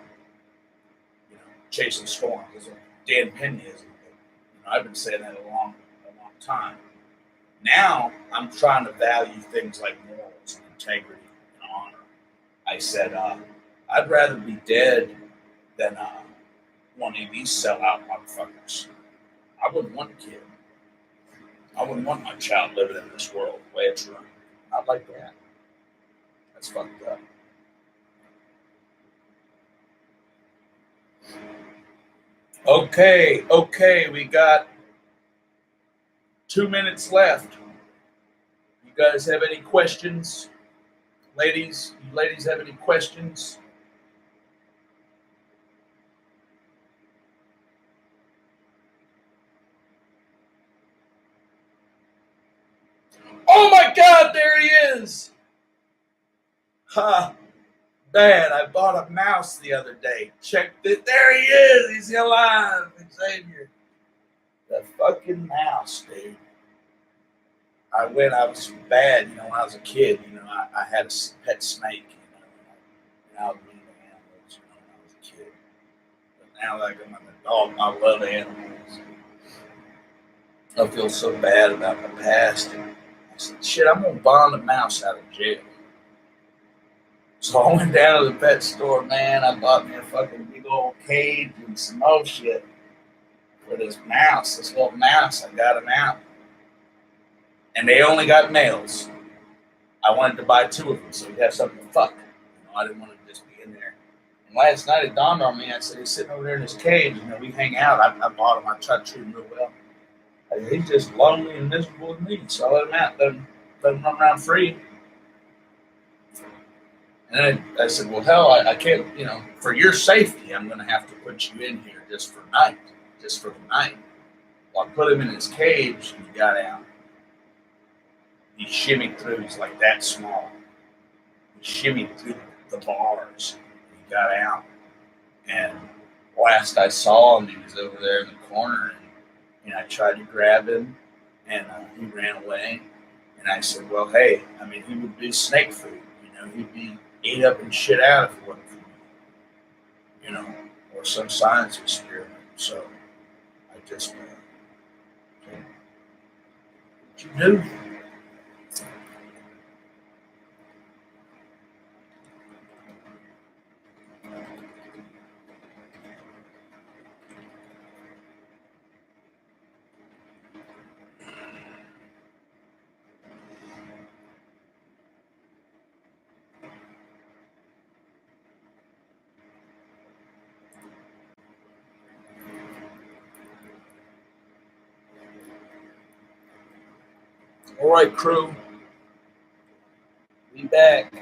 You know, chasing storms. That's what Dan Penny is. I've been saying that a long time. Now I'm trying to value things like morals and integrity and honor. I said, I'd rather be dead than one of these sellout motherfuckers. I wouldn't want a kid. I wouldn't want my child living in this world the way it's run. Not like that. That's fucked up. Okay, we got 2 minutes left. You guys have any questions? Ladies, you ladies have any questions? Oh my God, there he is! Ha! Bad. I bought a mouse the other day. Checked it. There he is. He's alive. Xavier. The fucking mouse, dude. I was bad, you know, when I was a kid. You know, I had a pet snake, you know, and I was mean to animals, you know, when I was a kid. But now that I'm an adult, I love animals. I feel so bad about my past. And I said, shit, I'm going to bond a mouse out of jail. So I went down to the pet store, man. I bought me a fucking big old cage and some more shit for this mouse, this little mouse. I got him out. And they only got males. I wanted to buy 2 of them so he'd have something to fuck. You know, I didn't want to just be in there. And last night it dawned on me. I said, he's sitting over there in his cage. You know, we hang out. I bought him. I try to treat him real well. He's just lonely and miserable with me. So I let him out. Let him run around free. And then I said, well, hell, I can't, you know, for your safety, I'm going to have to put you in here just for the night. Well, I put him in his cage and he got out. He shimmied through. He's like that small. He shimmied through the bars. He got out. And last I saw him, he was over there in the corner. And I tried to grab him. And he ran away. And I said, well, hey, I mean, he would be snake food. You know, he'd be ate up and shit out if it wasn't for me. You know, or some science experiment. So I just, what you do? All right, crew. Be back.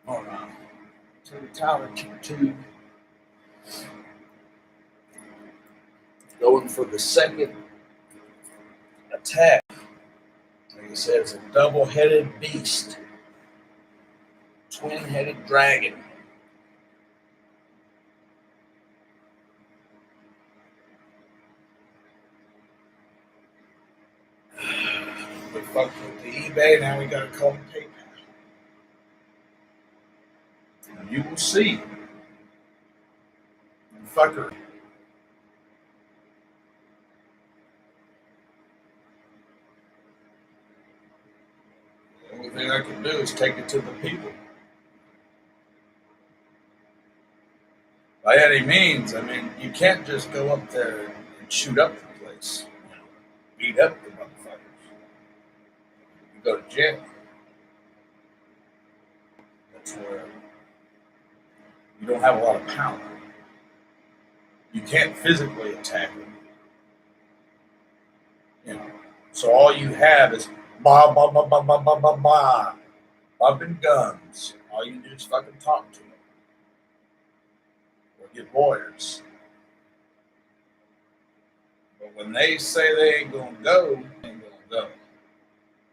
Hold on. To the tower two. Going for the second attack. Like I said, it's a double-headed beast. Twin-headed dragon. We fucked with the eBay, now we gotta call the PayPal. And you will see. Fucker. The only thing I can do is take it to the people. By any means, I mean, you can't just go up there and shoot up the place. You know, beat up the motherfuckers. You go to jail. That's where you don't have a lot of power. You can't physically attack them. You know, so all you have is ba ba ba ba ba ba ba ba, bumping guns. All you do is fucking talk to them or get lawyers. But when they say they ain't gonna go, they ain't gonna go.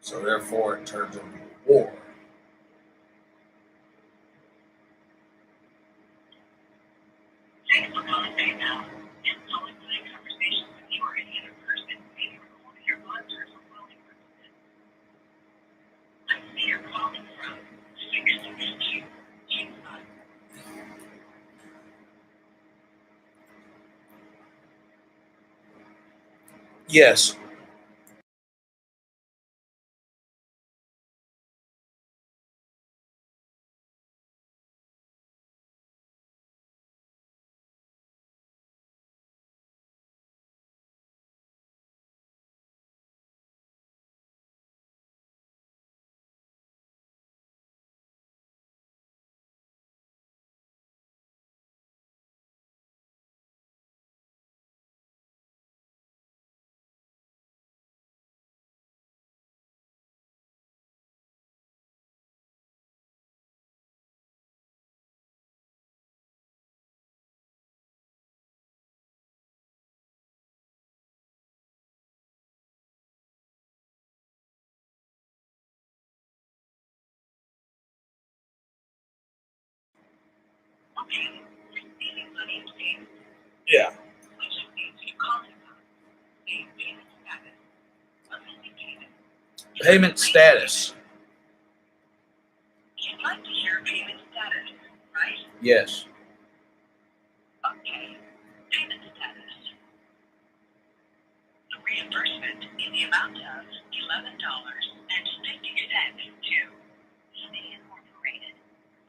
So therefore, it turns into a war. Thanks for calling PayPal. And calling for a conversation with you or any other person may be recorded your monitors or quality purposes. I see you're calling from 66225. Yes. Okay, receiving money is paid. Yeah. Which means you calling about a payment status. Assuming payment. Payment status. You'd like to hear payment status, right? Yes. Okay. Payment status. The reimbursement in the amount of $11.50 to eBay Incorporated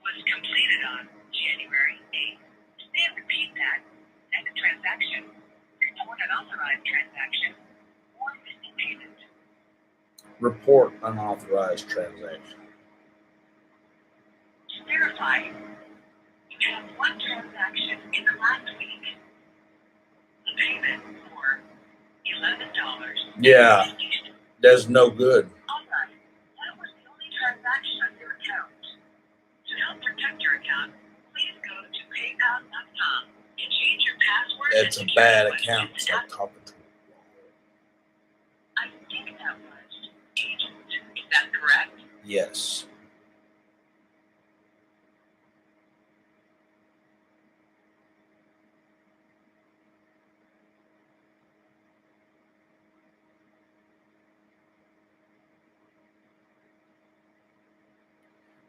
was completed on January 8th. Say repeat that. Next transaction. Report an authorized transaction or missing payment. Report unauthorized transaction. To verify, you have one transaction in the last week. The payment for $11. Yeah. That's no good. Alright, that was the only transaction on your account. To help protect your account, please go to PayPal.com and change your password. That's a bad account. It's like talking to I think that was agent. Is that correct? Yes.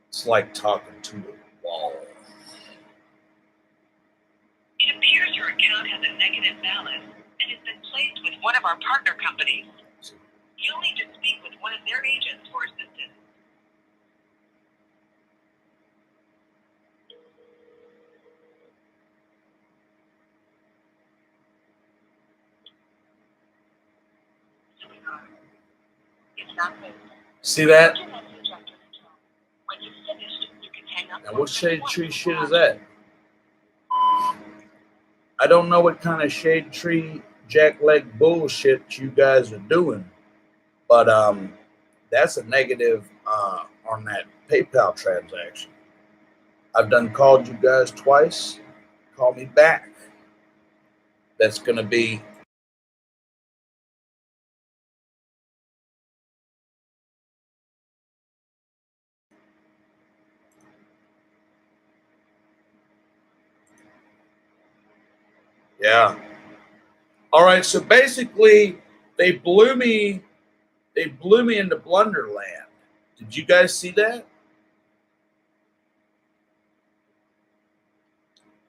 It's like talking to a wall. It appears your account has a negative balance and has been placed with one of our partner companies. You'll need to speak with one of their agents for assistance. It's not good. See that? When you've finished, you can hang up. Now, what shade tree shit is that? I don't know what kind of shade tree jackleg bullshit you guys are doing. But that's a negative on that PayPal transaction. I've done called you guys twice. Call me back. That's going to be yeah. All right. So basically, they blew me. They blew me into Blunderland. Did you guys see that?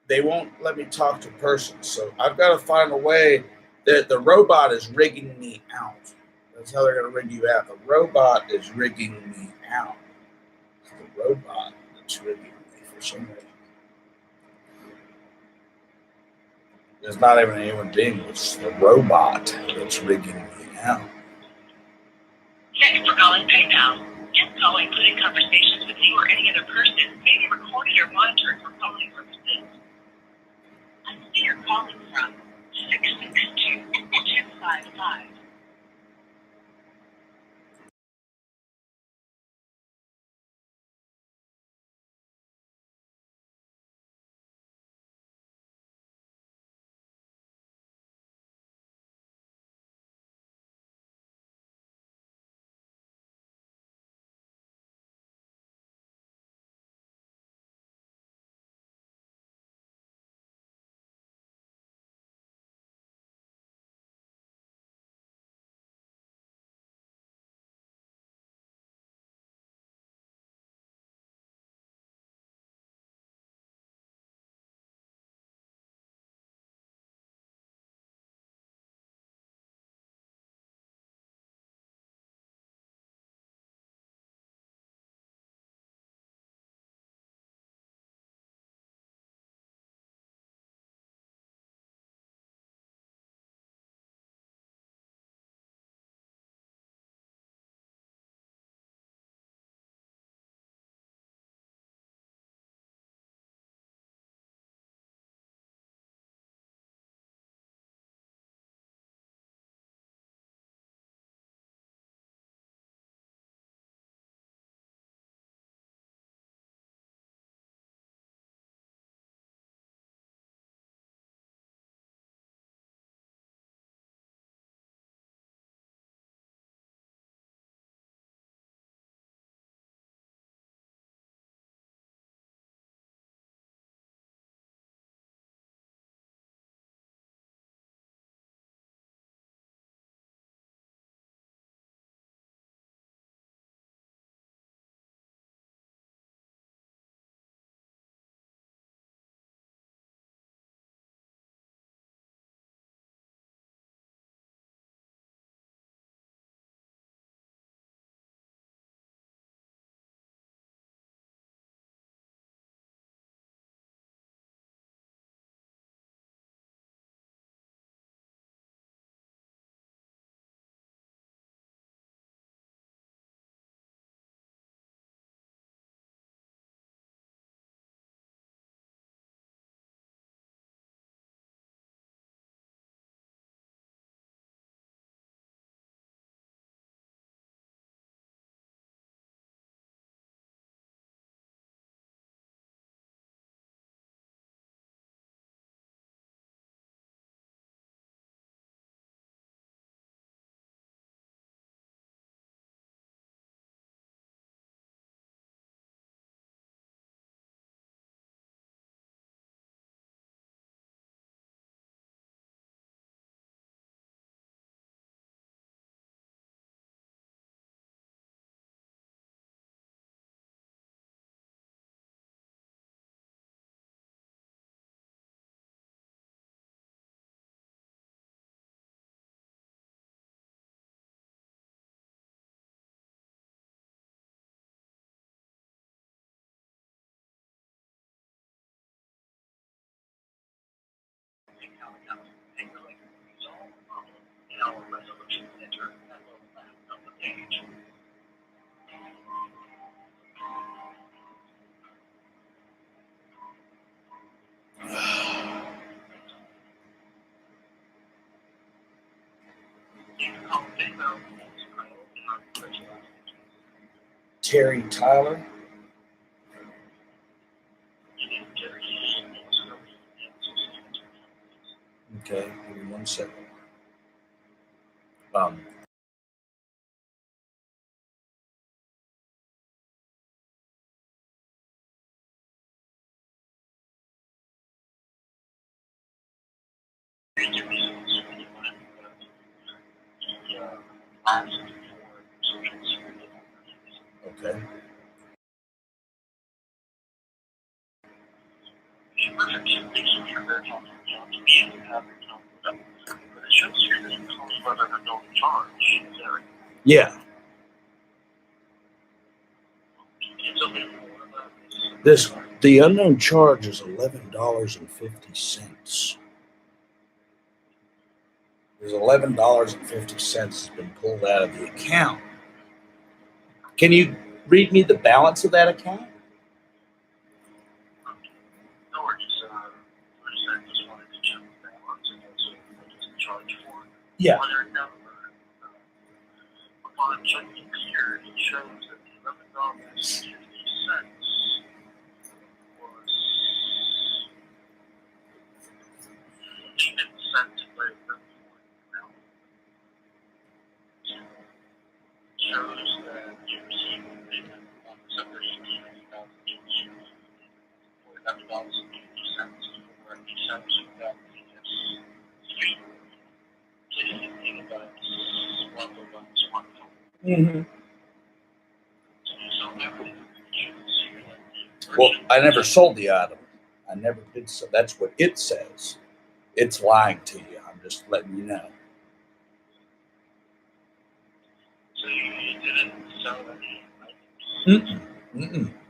They won't let me talk to persons. So I've got to find a way that the robot is rigging me out. That's how they're going to rig you out. The robot is rigging me out. It's the robot that's rigging me for some reason. It's not even a human being. It's the robot that's rigging me out. Thanks for calling PayPal. Info, including conversations with you or any other person, may be recorded or monitored for quality purposes. I see you're calling from 662-255. Terry Tyler. Okay, give me 1 second. Okay. Yeah. The unknown charge is $11.50. There's $11.50 has been pulled out of the account. Can you read me the balance of that account? Yeah. Upon checking here, it shows that the $11.50 was sent by shows that you received a payment on December 18, 2018 for $11.50 for a December 2018. Mm-hmm. Well, I never sold the item. I never did so. That's what it says. It's lying to you. I'm just letting you know. So you didn't sell any?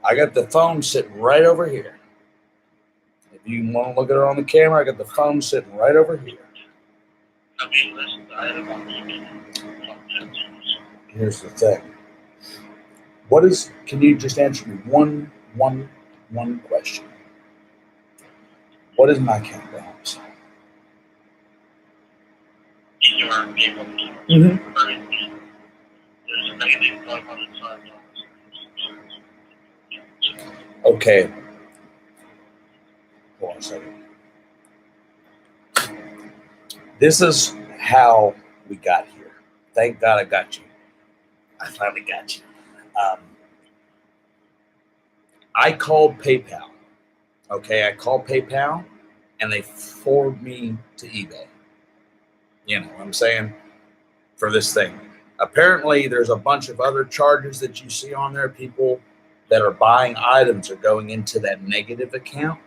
I got the phone sitting right over here. If you want to look at it on the camera, I got the phone sitting right over here. Here's the thing. Can you just answer me one question? What is my account balance? Mm-hmm. Okay. Hold on a second. This is how we got here. Thank God I got you. I finally got you. I called PayPal. Okay, I called PayPal and they forwarded me to eBay. You know what I'm saying? For this thing. Apparently, there's a bunch of other charges that you see on there. People that are buying items are going into that negative account.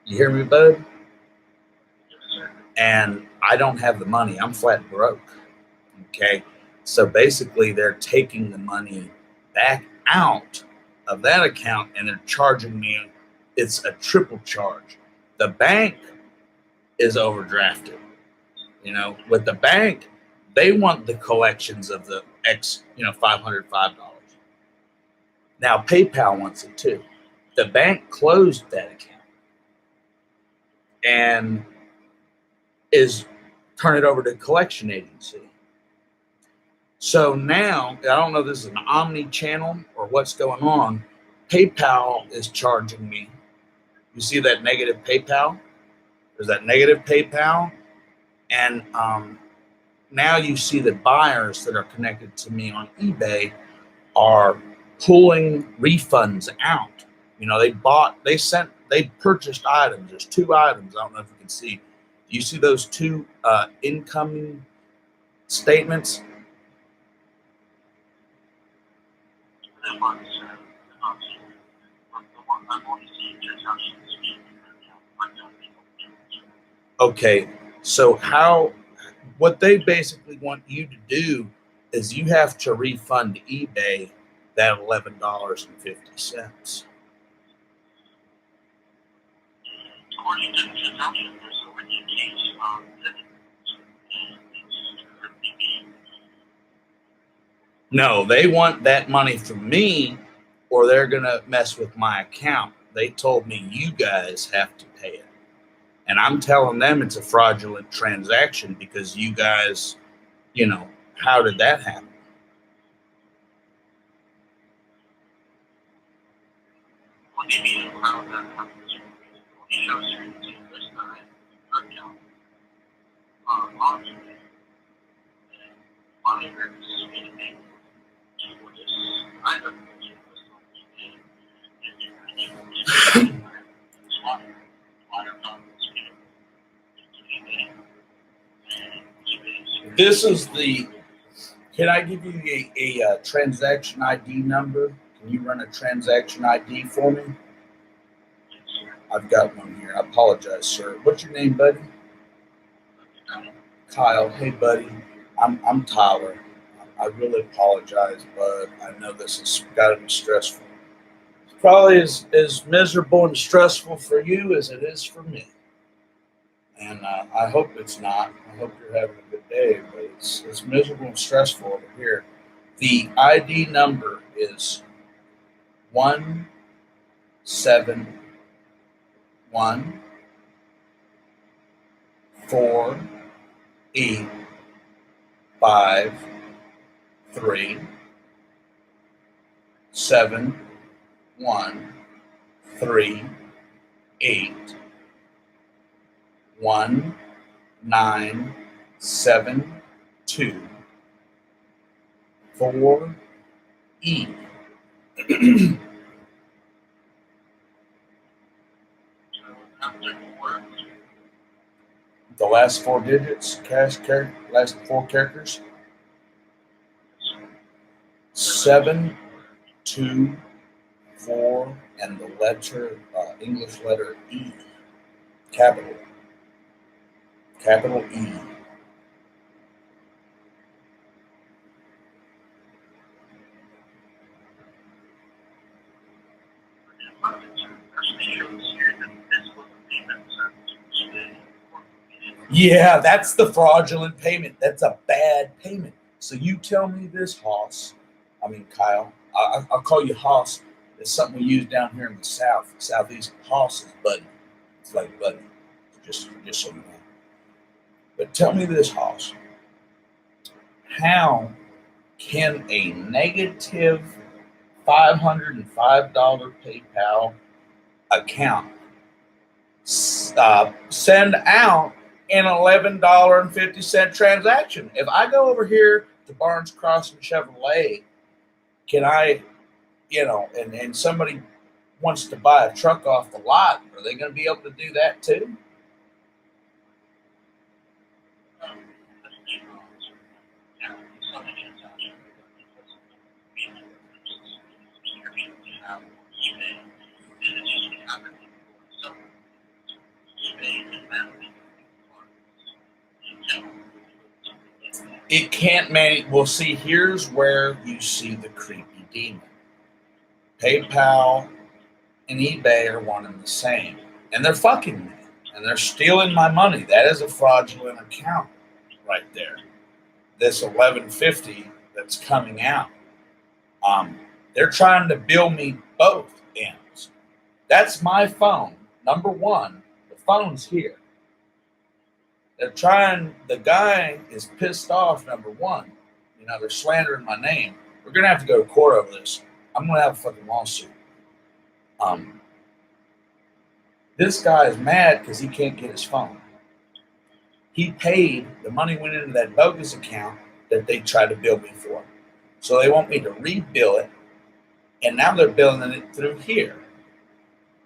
You hear me, bud? And I don't have the money. I'm flat broke. Okay. So basically, they're taking the money back out of that account and they're charging me. It's a triple charge. The bank is overdrafted. You know, with the bank, they want the collections of the $505. Now PayPal wants it too. The bank closed that account and is turn it over to collection agency. So now, I don't know if this is an omni-channel or what's going on. PayPal is charging me. You see that negative PayPal? There's that negative PayPal. And now you see the buyers that are connected to me on eBay are pulling refunds out. You know, they purchased items. There's 2 items. I don't know if you can see. Do you see those 2 incoming statements? Okay, so what they basically want you to do is you have to refund eBay that $11.50. No, they want that money from me or they're going to mess with my account. They told me you guys have to pay it. And I'm telling them it's a fraudulent transaction because you guys, how did that happen? maybe it'll how that happens. It shows you this time, account, on it. Monitor this anything. Or just, I don't know, just on eBay. And then I think it's water. Water problems, eBay. This is the. Can I give you a transaction ID number? Can you run a transaction ID for me? I've got one here. I apologize, sir. What's your name, buddy? Kyle. Hey, buddy. I'm Tyler. I really apologize, bud. I know this has got to be stressful. It's probably as miserable and stressful for you as it is for me. And I hope it's not. I hope you're having a good day, but it's miserable and stressful over here. The ID number is 1413851371972 4E. The last four digits, last four characters. 724 and the letter English letter E, capital E. Yeah, that's the fraudulent payment. That's a bad payment. So you tell me this, Hoss. I mean, Kyle. I'll call you Hoss. It's something we use down here in the southeast. Hoss is buddy. It's like buddy, just so you know. But tell me this, Hoss. How can a negative $505 PayPal account send out an $11.50 transaction? If I go over here to Barnes Crossing Chevrolet, can I, and somebody wants to buy a truck off the lot, are they going to be able to do that too? It can't manage. Well, see, here's where you see the creepy demon. PayPal and eBay are one and the same, and they're fucking me, and they're stealing my money. That is a fraudulent account right there. This 1150 that's coming out. They're trying to bill me both ends. That's my phone. Number one, the phone's here. The guy is pissed off, number one. They're slandering my name. We're going to have to go to court over this. I'm going to have a fucking lawsuit. This guy is mad because he can't get his phone. He paid, the money went into that bogus account that they tried to bill me for. So they want me to rebill it, and now they're billing it through here.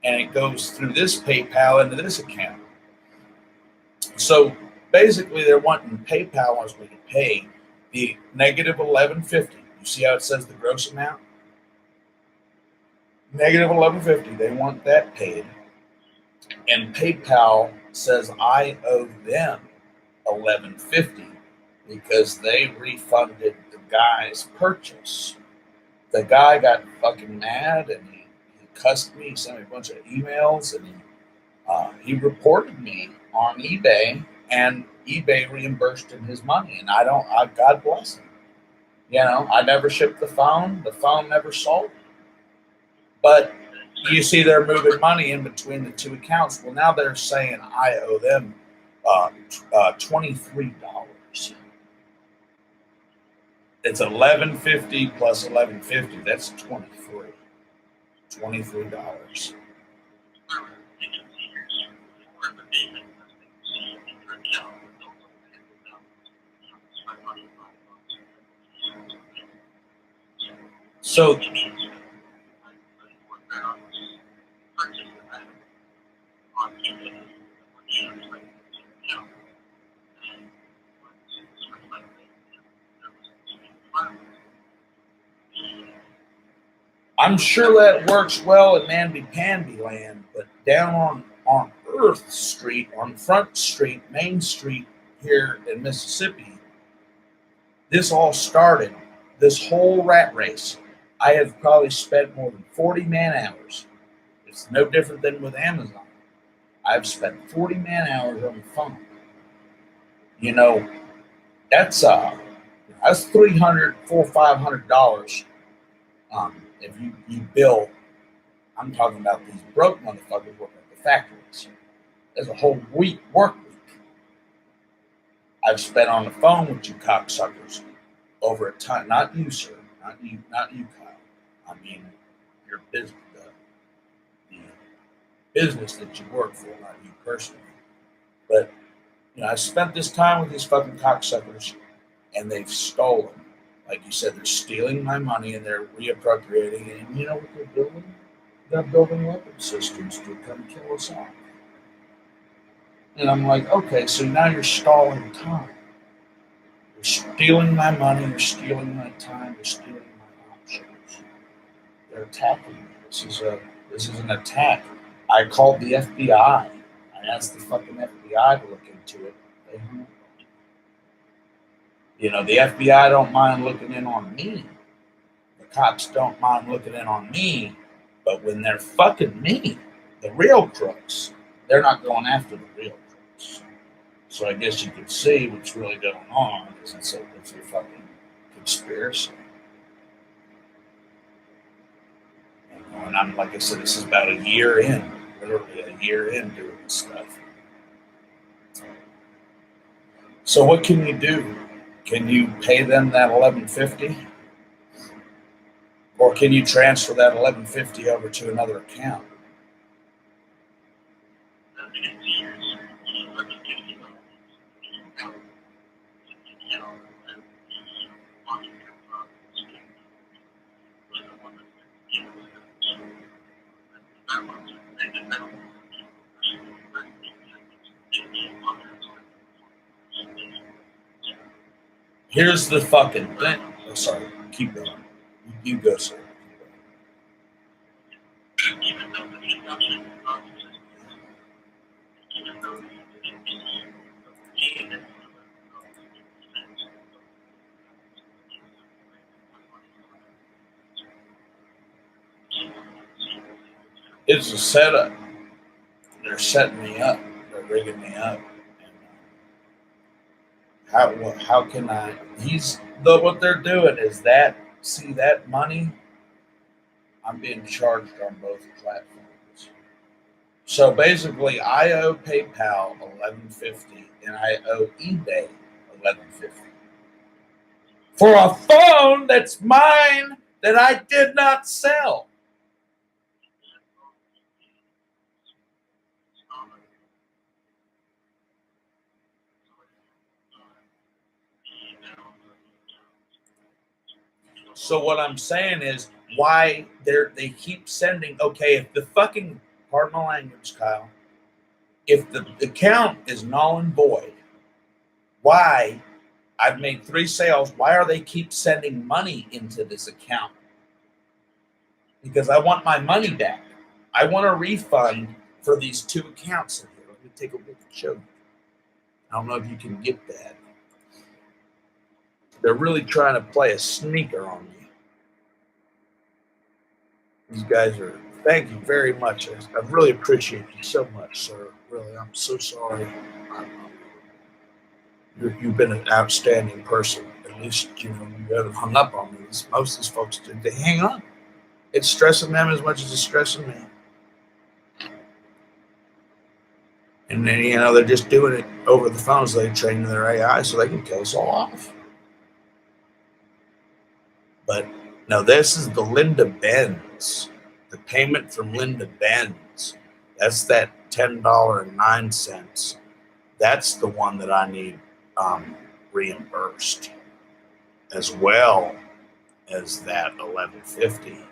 And it goes through this PayPal into this account. So basically, they're wanting PayPal wants me to pay the negative $11.50. You see how it says the gross amount? Negative $11.50. They want that paid, and PayPal says I owe them $11.50 because they refunded the guy's purchase. The guy got fucking mad and he cussed me. He sent me a bunch of emails and he reported me on eBay, and eBay reimbursed him his money. And God bless him. I never shipped the phone. The phone never sold. But you see, they're moving money in between the two accounts. Well, now they're saying I owe them $23. It's $11.50 plus $11.50. That's $23. $23. So I'm sure that works well in namby-pamby land, but down on Earth Street, on Front Street, Main Street here in Mississippi, this all started, this whole rat race. I have probably spent more than 40 man hours. It's no different than with Amazon. I've spent 40 man hours on the phone. You know, that's $300, $500. If you bill, I'm talking about these broke motherfuckers working at the factories. There's a whole work week I've spent on the phone with you cocksuckers over a time. Not you, sir. Not you, Kyle. I mean your business, the business that you work for, not you personally. But I spent this time with these fucking cocksuckers, and they've stolen. Like you said, they're stealing my money and they're reappropriating it. And you know what they're building? They're building weapon systems to come kill us all. And I'm like, okay, so now you're stalling time. You're stealing my money, you're stealing my time, you're stealing my options. They're attacking me. This is an attack. I called the FBI. I asked the fucking FBI to look into it. They hung up. The FBI don't mind looking in on me. The cops don't mind looking in on me. But when they're fucking me, the real crooks, they're not going after the real crooks. So I guess you could see what's really going on is it's a fucking conspiracy. And I'm, like I said, this is about a year in, literally a year in doing this stuff. So what can you do? Can you pay them that $11.50, or can you transfer that $11.50 over to another account? Here's the fucking thing. Oh, sorry. Keep going. You go, sir. It's a setup. They're setting me up. They're rigging me up. How can I? What they're doing is that. See that money? I'm being charged on both platforms. So basically, I owe PayPal $11.50 and I owe eBay $11.50 for a phone that's mine that I did not sell. So what I'm saying is why they keep sending, okay, if the fucking, pardon my language, Kyle, if the account is null and void, why, I've made 3 sales, why are they keep sending money into this account? Because I want my money back. I want a refund for these 2 accounts in here. Let me take a look and show you. I don't know if you can get that. They're really trying to play a sneaker on me. These guys are, thank you very much. I really appreciate you so much, sir. Really, I'm so sorry. You've been an outstanding person. At least, you haven't hung up on me. Most of these folks, they hang up. It's stressing them as much as it's stressing me. And then, they're just doing it over the phone so they train their AI so they can kill us all off. But no, this is the Linda Benz, the payment from Linda Benz, that's that $10.09. That's the one that I need reimbursed, as well as that $11.50.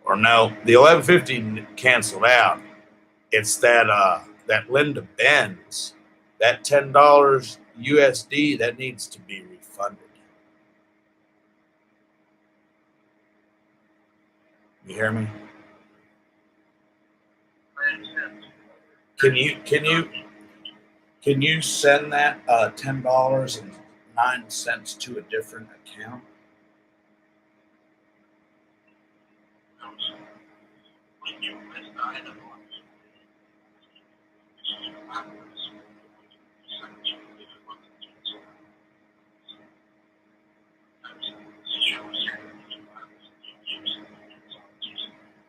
Or no, the $11.50 canceled out. It's that Linda Benz, that $10 USD that needs to be refunded. You hear me? Can you send that $10.09 to a different account?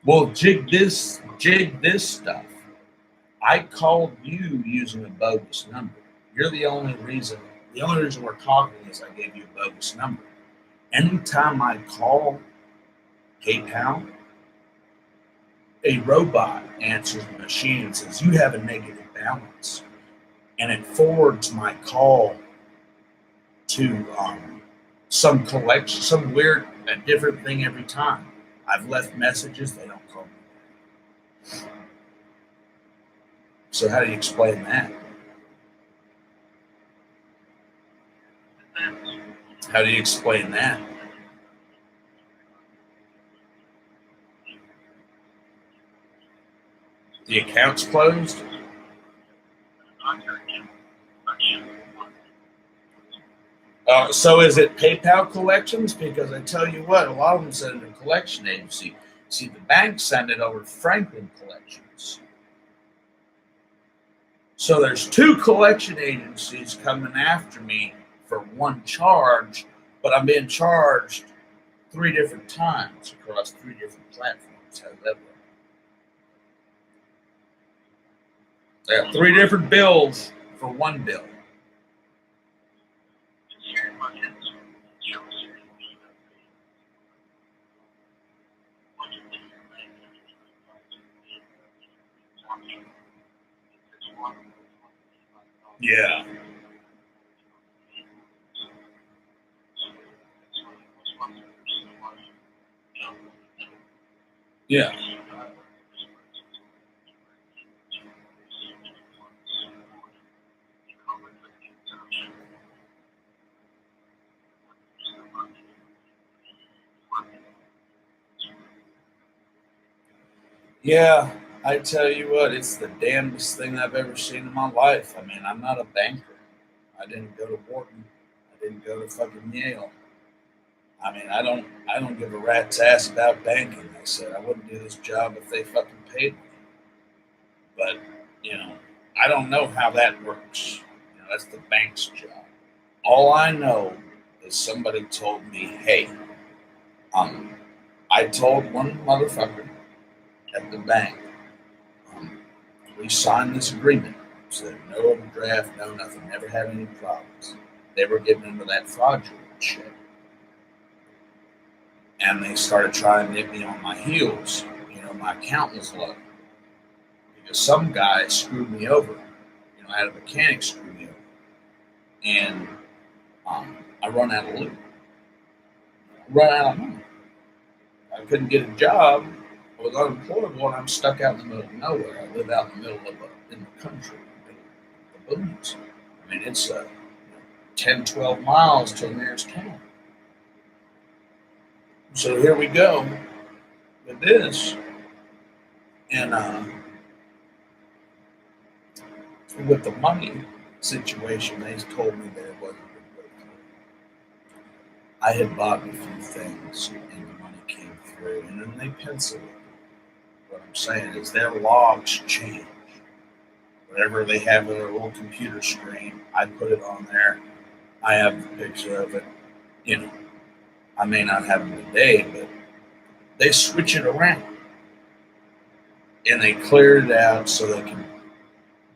Well, jig this stuff. I called you using a bogus number. You're the only reason we're talking is I gave you a bogus number. Anytime I call PayPal, a robot answers the machine and says, "You have a negative balance." And it forwards my call to some collection, some weird, a different thing every time. I've left messages, they don't call me. So how do you explain that? How do you explain that? The account's closed? So is it PayPal collections? Because I tell you what, a lot of them send it to a collection agency. See, the banks send it over to Franklin Collections. So there's two collection agencies coming after me for one charge, but I'm being charged 3 different times across 3 different platforms. How does that work? I got 3 different bills for one bill. Yeah. Yeah. Yeah, I tell you what, it's the damnedest thing I've ever seen in my life. I mean, I'm not a banker. I didn't go to Wharton. I didn't go to fucking Yale. I mean, I don't give a rat's ass about banking. I said I wouldn't do this job if they fucking paid me. But, you know, I don't know how that works. You know, that's the bank's job. All I know is somebody told me, hey, I told one motherfucker at the bank, we signed this agreement. Said no overdraft, no nothing, never had any problems. They were getting into that fraudulent shit. And they started trying to nip me on my heels. You know, my account was low. Because some guy screwed me over. You know, I had a mechanic screw me over. And I run out of loot. Run out of money. I couldn't get a job. I was unemployable and I'm stuck out in the middle of nowhere. I live out in the middle of in the country, the boonies. I mean, it's 10, 12 miles to the nearest town. So here we go with this. And with the money situation, they told me that it wasn't going to go through. I had bought a few things and the money came through and then they penciled it. What I'm saying is their logs change. Whatever they have on their little computer screen, I put it on there. I have the picture of it. You know, I may not have it today, but they switch it around. And they clear it out so they can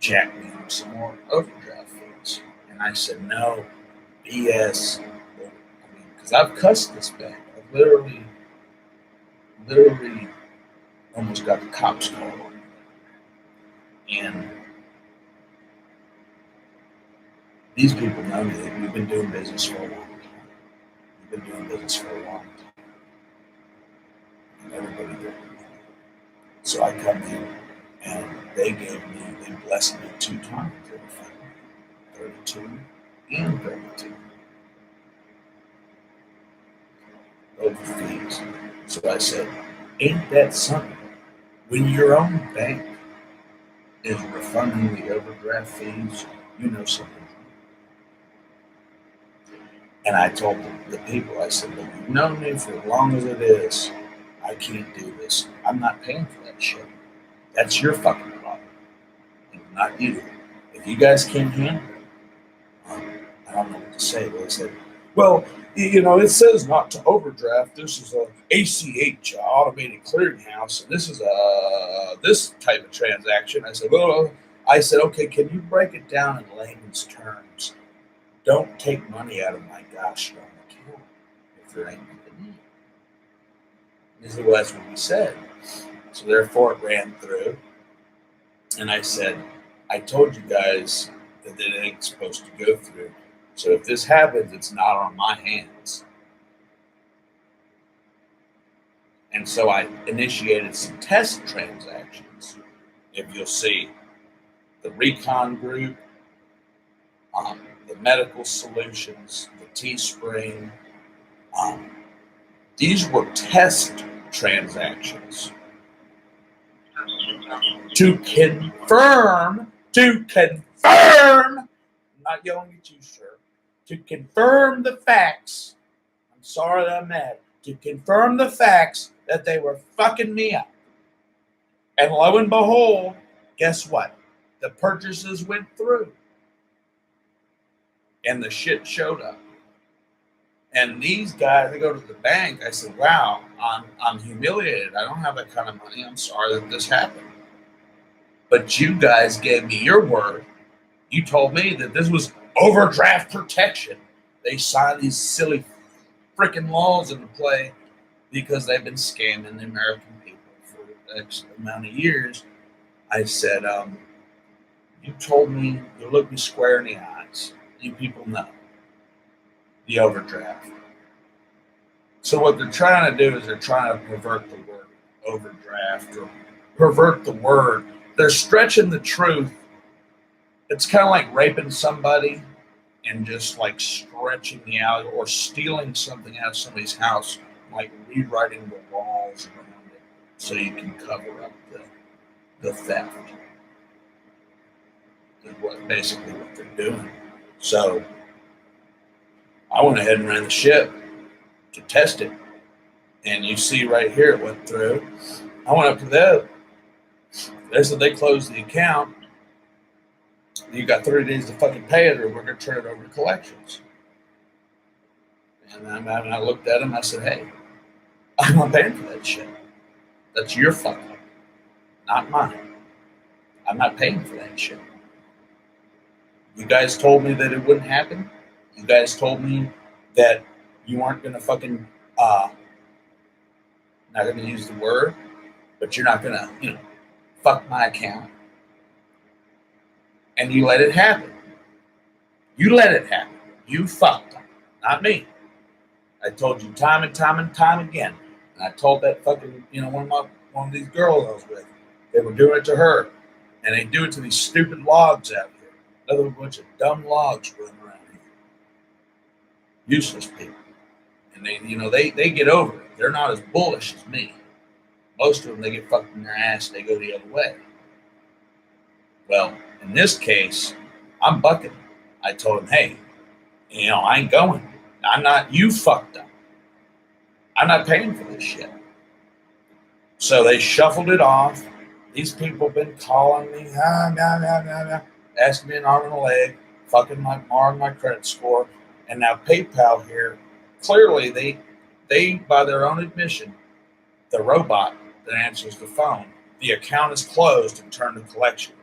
jack me on some more overdraft fees. And I said, no, BS. I mean, because I've cussed this bank. I've literally literally almost got the cops called on me. And these people know me. We've been doing business for a long time. We've been doing business for a long time. And everybody did. So I come in and they blessed me 2 times. They were fucking 32 and 32. Over fees. So I said, ain't that something? When your own bank is refunding the overdraft fees, you know something. And I told the people, I said, look, you've known me for as long as it is. I can't do this. I'm not paying for that shit. That's your fucking problem, not you. If you guys can't handle it, I don't know what to say. But I said, well, it says not to overdraft. This is a ACH, automated clearinghouse, and this is this type of transaction. I said, okay, can you break it down in layman's terms? Don't take money out of my gosh darn account if there ain't nothing in it. He said, well, that's what we said. So therefore it ran through. And I said, I told you guys that it ain't supposed to go through. So if this happens, it's not on my hands. And so I initiated some test transactions. If you'll see, the Recon Group, the Medical Solutions, the Teespring, these were test transactions to confirm, I'm not yelling at you, sir, to confirm the facts. I'm sorry that I'm mad. To confirm the facts that they were fucking me up. And lo and behold, guess what? The purchases went through. And the shit showed up. And these guys, they go to the bank. I said, wow, I'm humiliated. I don't have that kind of money. I'm sorry that this happened. But you guys gave me your word. You told me that this was overdraft protection. They signed these silly freaking laws into play because they've been scamming the American people for X amount of years. I said, you told me, you looked me square in the eyes. You people know the overdraft. So what they're trying to do is they're trying to pervert the word overdraft or pervert the word. They're stretching the truth. It's kind of like raping somebody and just like stretching the out or stealing something out of somebody's house, like rewriting the walls around it so you can cover up the theft. Is basically what they're doing. So I went ahead and ran the ship to test it. And you see right here it went through. I went up to them. They said they closed the account. You got 30 days to fucking pay it or we're going to turn it over to collections. And I looked at them. I said, hey, I'm not paying for that shit. That's your fuck up, not mine. I'm not paying for that shit. You guys told me that it wouldn't happen. You guys told me that you weren't going to fucking, not going to use the word, but you're not going to, fuck my account. And you let it happen. You let it happen. You fucked them, not me. I told you time and time and time again. And I told that fucking, one of these girls I was with, they were doing it to her. And they do it to these stupid logs out here. Another bunch of dumb logs running around here. Useless people. And they get over it. They're not as bullish as me. Most of them, they get fucked in their ass, they go the other way. Well, in this case, I'm bucking. I told him, hey, I ain't going. I'm not, you fucked up. I'm not paying for this shit. So they shuffled it off. These people been calling me, asking me an arm and a leg, fucking marring my credit score. And now PayPal here, clearly they by their own admission, the robot that answers the phone, the account is closed and turned to collection.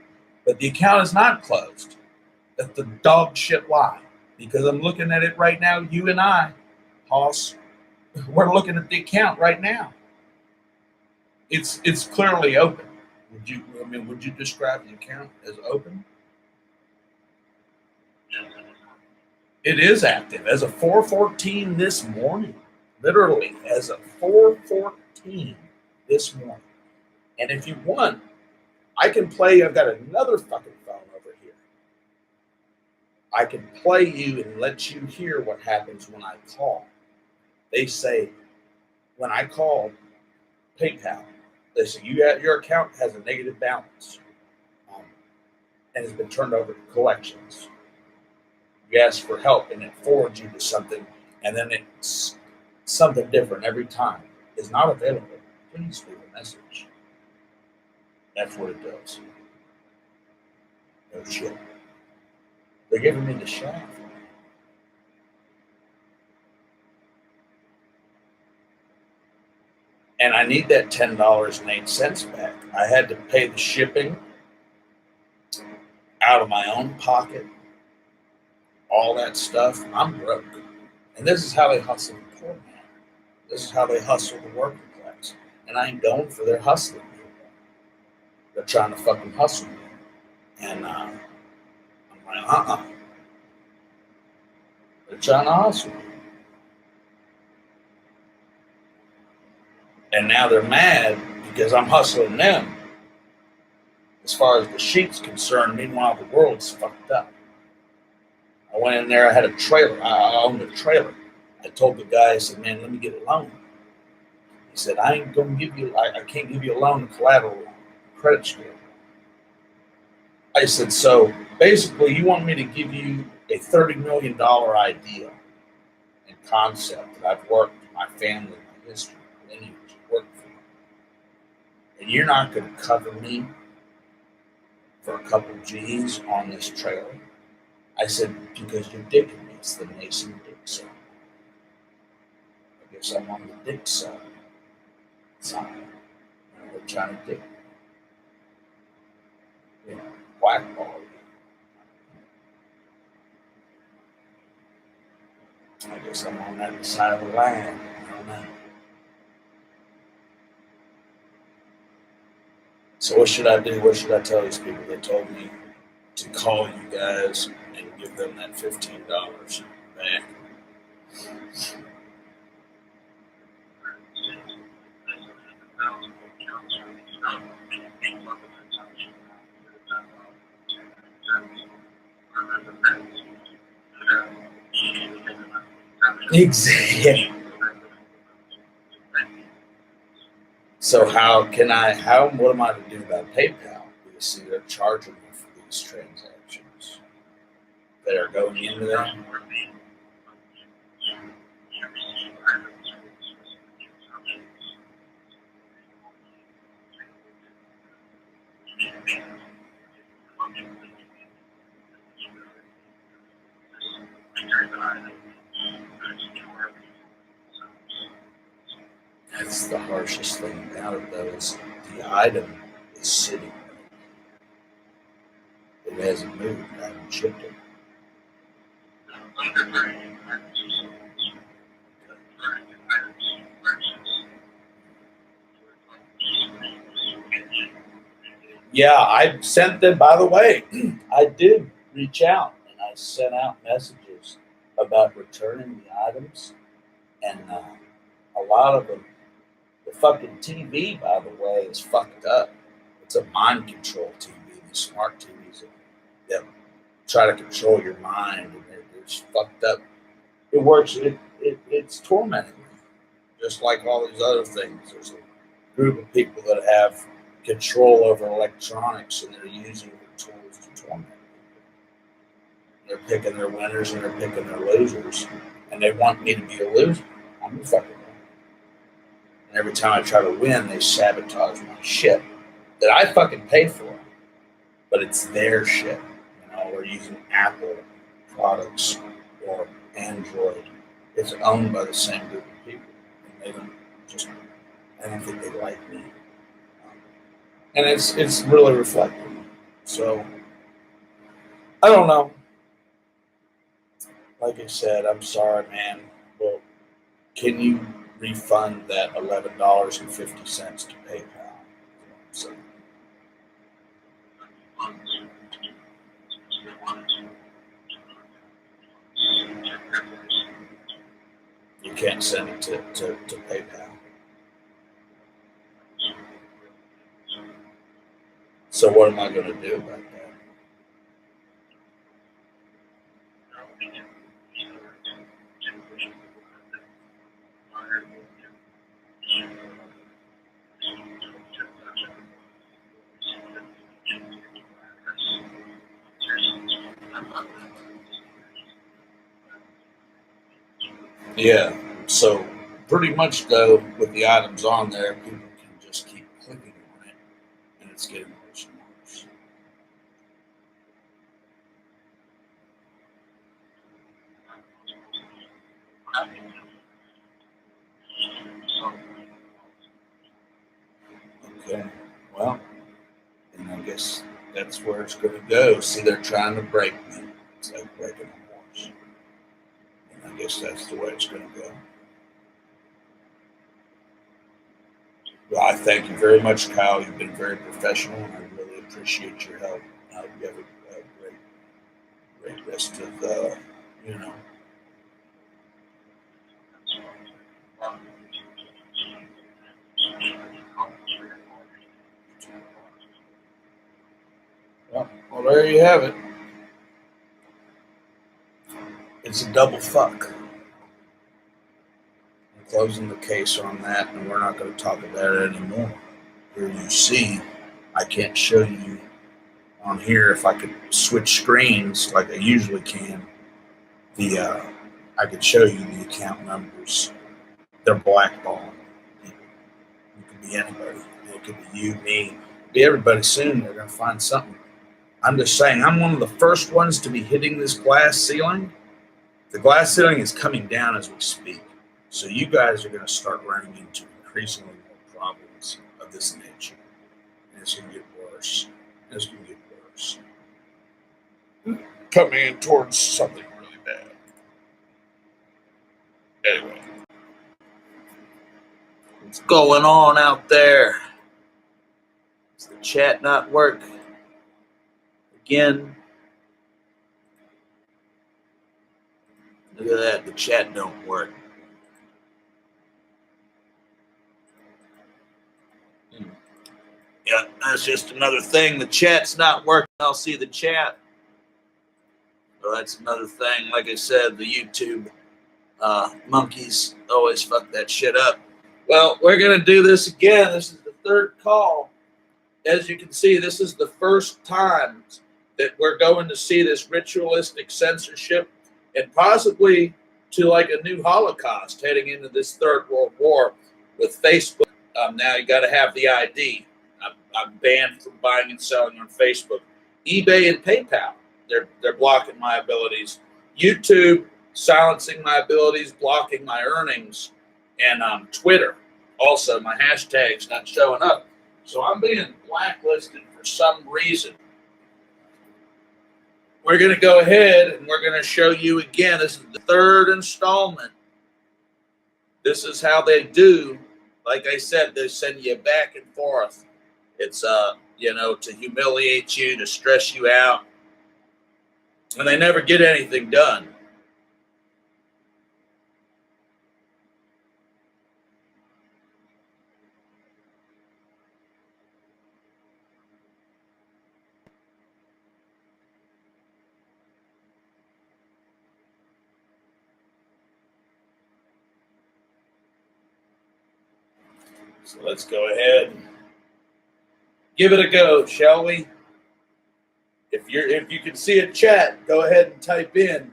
But the account is not closed. That's the dog shit lie. Because I'm looking at it right now, you and I, Hoss, we're looking at the account right now. It's clearly open. Would you describe the account as open? It is active as of 4:14 this morning. Literally as of 4:14 this morning. And if you want, I can play. I've got another fucking phone over here. I can play you and let you hear what happens when I call. They say when I call PayPal, they say your account has a negative balance and has been turned over to collections. You ask for help and it forwards you to something, and then it's something different every time. Is not available. Please leave a message. That's what it does. No shit. They're giving me the shaft. And I need that $10.08 back. I had to pay the shipping out of my own pocket, all that stuff. I'm broke. And this is how they hustle the poor man. This is how they hustle the working class. And I ain't going for their hustling. They're trying to fucking hustle me. And I'm like, They're trying to hustle me. And now they're mad because I'm hustling them. As far as the sheep's concerned, meanwhile, the world's fucked up. I went in there, I had a trailer. I owned a trailer. I told the guy, I said, man, let me get a loan. He said, I ain't going to give you, I can't give you a loan collateral credit score. I said, so basically you want me to give you a $30 million idea and concept that I've worked, my family, my history, my lineage, worked for. And you're not going to cover me for a couple G's on this trailer? I said, because you're dicking me. It's the Mason dick side. I guess I'm on the dick side. They're trying to dick me. Blackball you. I guess I'm on that side of the line. I don't know. So what should I do? What should I tell these people? They told me to call you guys and give them that $15 back. Exactly. So what am I to do about PayPal? Because see, they're charging me for these transactions that are going into them. That's the harshest thing about it, though, is the item is sitting there. It hasn't moved. I haven't shipped it. Yeah, I sent them, by the way, I did reach out and I sent out messages about returning the items. And a lot of them, the fucking TV, by the way, is fucked up. It's a mind control TV. These smart TVs that try to control your mind, and it's fucked up. It works. It's tormenting me, just like all these other things. There's a group of people that have control over electronics, and they're using the tools to torment people. They're picking their winners and they're picking their losers, and they want me to be a loser. I'm a fucking winner. And every time I try to win, they sabotage my shit that I fucking pay for, but it's their shit. We're using Apple products or Android. It's owned by the same group of people, and I don't think they like me. And it's really reflective. So I don't know. Like I said, I'm sorry, man. Well, can you refund that $11.50 to PayPal. So you can't send it to PayPal. So what am I going to do about that? Yeah. So pretty much though, with the items on there, people can just keep clicking on it, and it's getting worse and worse. Okay. Well, and I guess that's where it's going to go. See, they're trying to break me. It's like breaking a horse. And I guess that's the way it's going to go. Well, I thank you very much, Kyle. You've been very professional, and I really appreciate your help. I hope you have a great rest of the, you know. Well, there you have it. It's a double fuck. I'm closing the case on that, and we're not going to talk about it anymore. Here you see, I can't show you on here if I could switch screens like I usually can. I could show you the account numbers. They're blackballing people. It could be anybody. It could be you, me, be everybody. Soon they're going to find something. I'm just saying, I'm one of the first ones to be hitting this glass ceiling. The glass ceiling is coming down as we speak. So you guys are going to start running into increasingly more problems of this nature. And it's going to get worse. It's going to get worse. Coming in towards something really bad. Anyway, what's going on out there? Does the chat not work? Again, look at that. The chat don't work. Yeah, that's just another thing. The chat's not working. I'll see the chat. Well, that's another thing. Like I said, the YouTube monkeys always fuck that shit up. Well, we're going to do this again. This is the third call. As you can see, this is the first time that we're going to see this ritualistic censorship and possibly to like a new Holocaust heading into this Third World War with Facebook. Now you got to have the ID. I'm banned from buying and selling on Facebook. eBay and PayPal, they're blocking my abilities. YouTube silencing my abilities, blocking my earnings, and Twitter also my hashtags not showing up. So I'm being blacklisted for some reason. We're going to go ahead and we're going to show you again. This is the third installment. This is how they do. Like I said, they send you back and forth. It's to humiliate you, to stress you out, and they never get anything done. So let's go ahead and give it a go, shall we? If you can see a chat, go ahead and type in.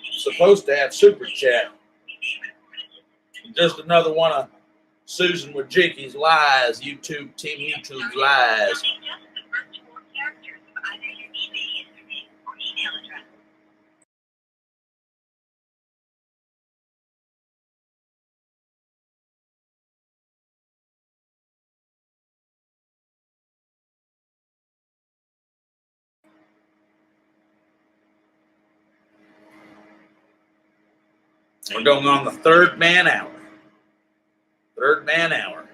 It's supposed to have super chat. Just another one of Susan Wojcicki's lies, Team YouTube's lies. We're going on the third man hour. Third man hour.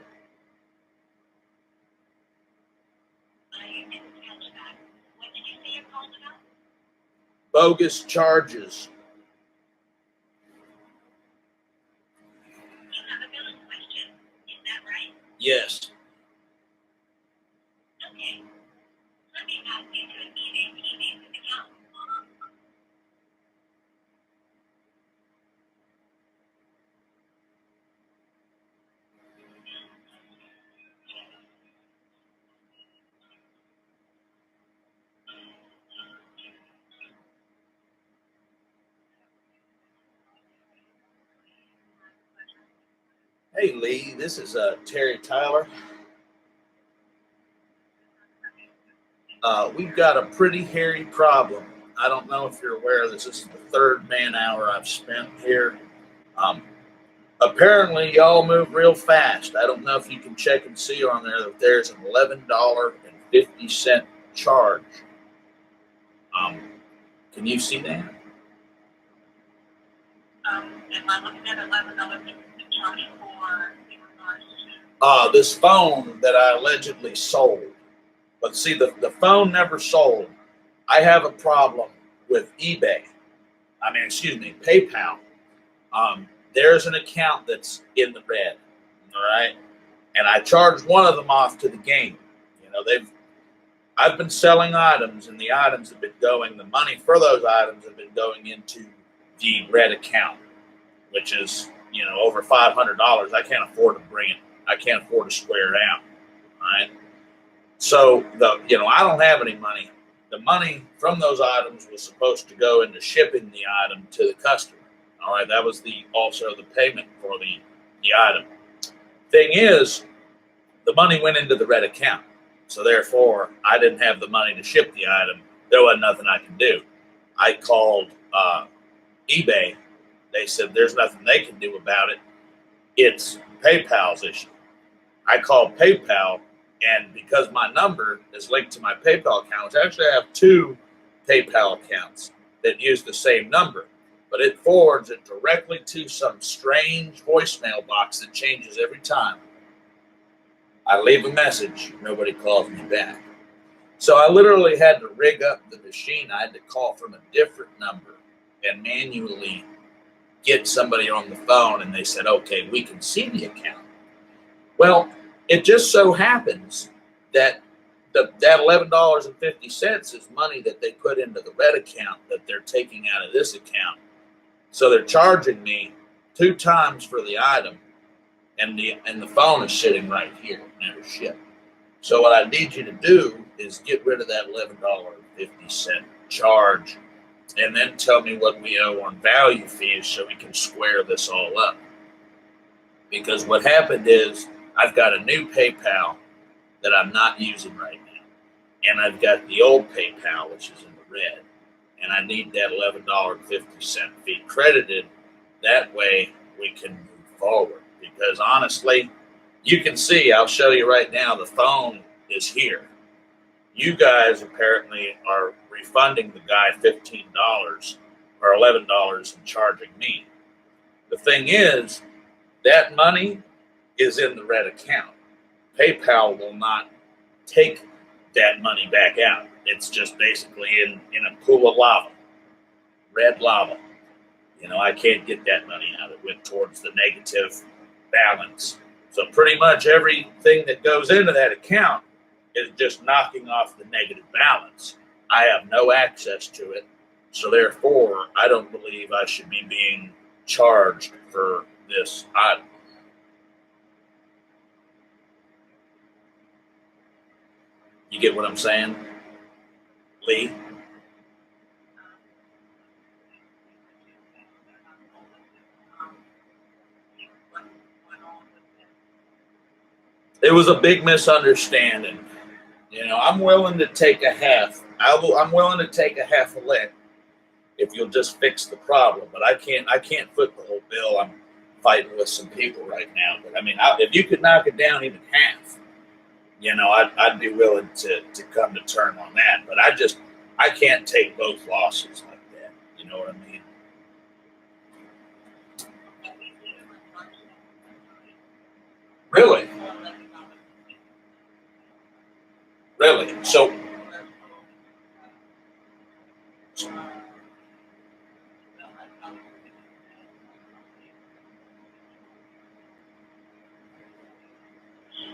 I didn't catch that. What did you say you're calling about? Bogus charges. You have a billing question. Is that right? Yes. Okay. Let me pass you to an eBay teammate with account. Hey, Lee, this is Terry Tyler. We've got a pretty hairy problem. I don't know if you're aware of this. This is the third man hour I've spent here. Apparently, y'all move real fast. I don't know if you can check and see on there that there's an $11.50 charge. Can you see that? Am I looking at $11 charge for in regards to? This phone that I allegedly sold. But see, the phone never sold. I have a problem with eBay. PayPal. There's an account that's in the red, all right? And I charged one of them off to the game. I've been selling items, and the items have been going, the money for those items have been going into the red account, which is, over $500. I can't afford to bring it. I can't afford to square it out, all right? So, I don't have any money. The money from those items was supposed to go into shipping the item to the customer. All right, that was also the payment for the item. Thing is, the money went into the red account. So therefore, I didn't have the money to ship the item. There wasn't nothing I could do. I called eBay. They said there's nothing they can do about it. It's PayPal's issue. I called PayPal, and because my number is linked to my PayPal account, actually I have two PayPal accounts that use the same number. But it forwards it directly to some strange voicemail box that changes every time. I leave a message, nobody calls me back. So I literally had to rig up the machine. I had to call from a different number and manually get somebody on the phone, and they said, okay, we can see the account. Well, it just so happens that that $11.50 is money that they put into the red account that they're taking out of this account. So they're charging me 2 times for the item, and the phone is sitting right here, never shipped. So what I need you to do is get rid of that $11.50 charge, and then tell me what we owe on value fees so we can square this all up. Because what happened is I've got a new PayPal that I'm not using right now, and I've got the old PayPal, which is in the red. And I need that $11.50 fee credited. That way we can move forward. Because honestly, you can see, I'll show you right now, the phone is here. You guys apparently are refunding the guy $15 or $11 and charging me. The thing is, that money is in the red account. PayPal will not take that money back out. It's just basically in a pool of lava, red lava. I can't get that money out. It went towards the negative balance. So pretty much everything that goes into that account is just knocking off the negative balance. I have no access to it. So therefore, I don't believe I should be being charged for this item. You get what I'm saying, Lee? It was a big misunderstanding. I'm willing to take a half. I'm willing to take a half a lick if you'll just fix the problem. But I can't foot the whole bill. I'm fighting with some people right now. But if you could knock it down even half, I'd be willing to come to term on that. But I can't take both losses like that. You know what I mean? Really? So,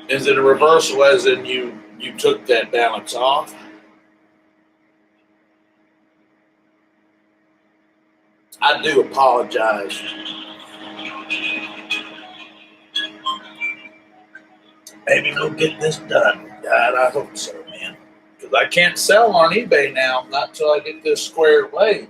is it a reversal as in you took that balance off? I do apologize. Maybe we'll get this done. God, I hope so, man. Because I can't sell on eBay now, not until I get this squared away.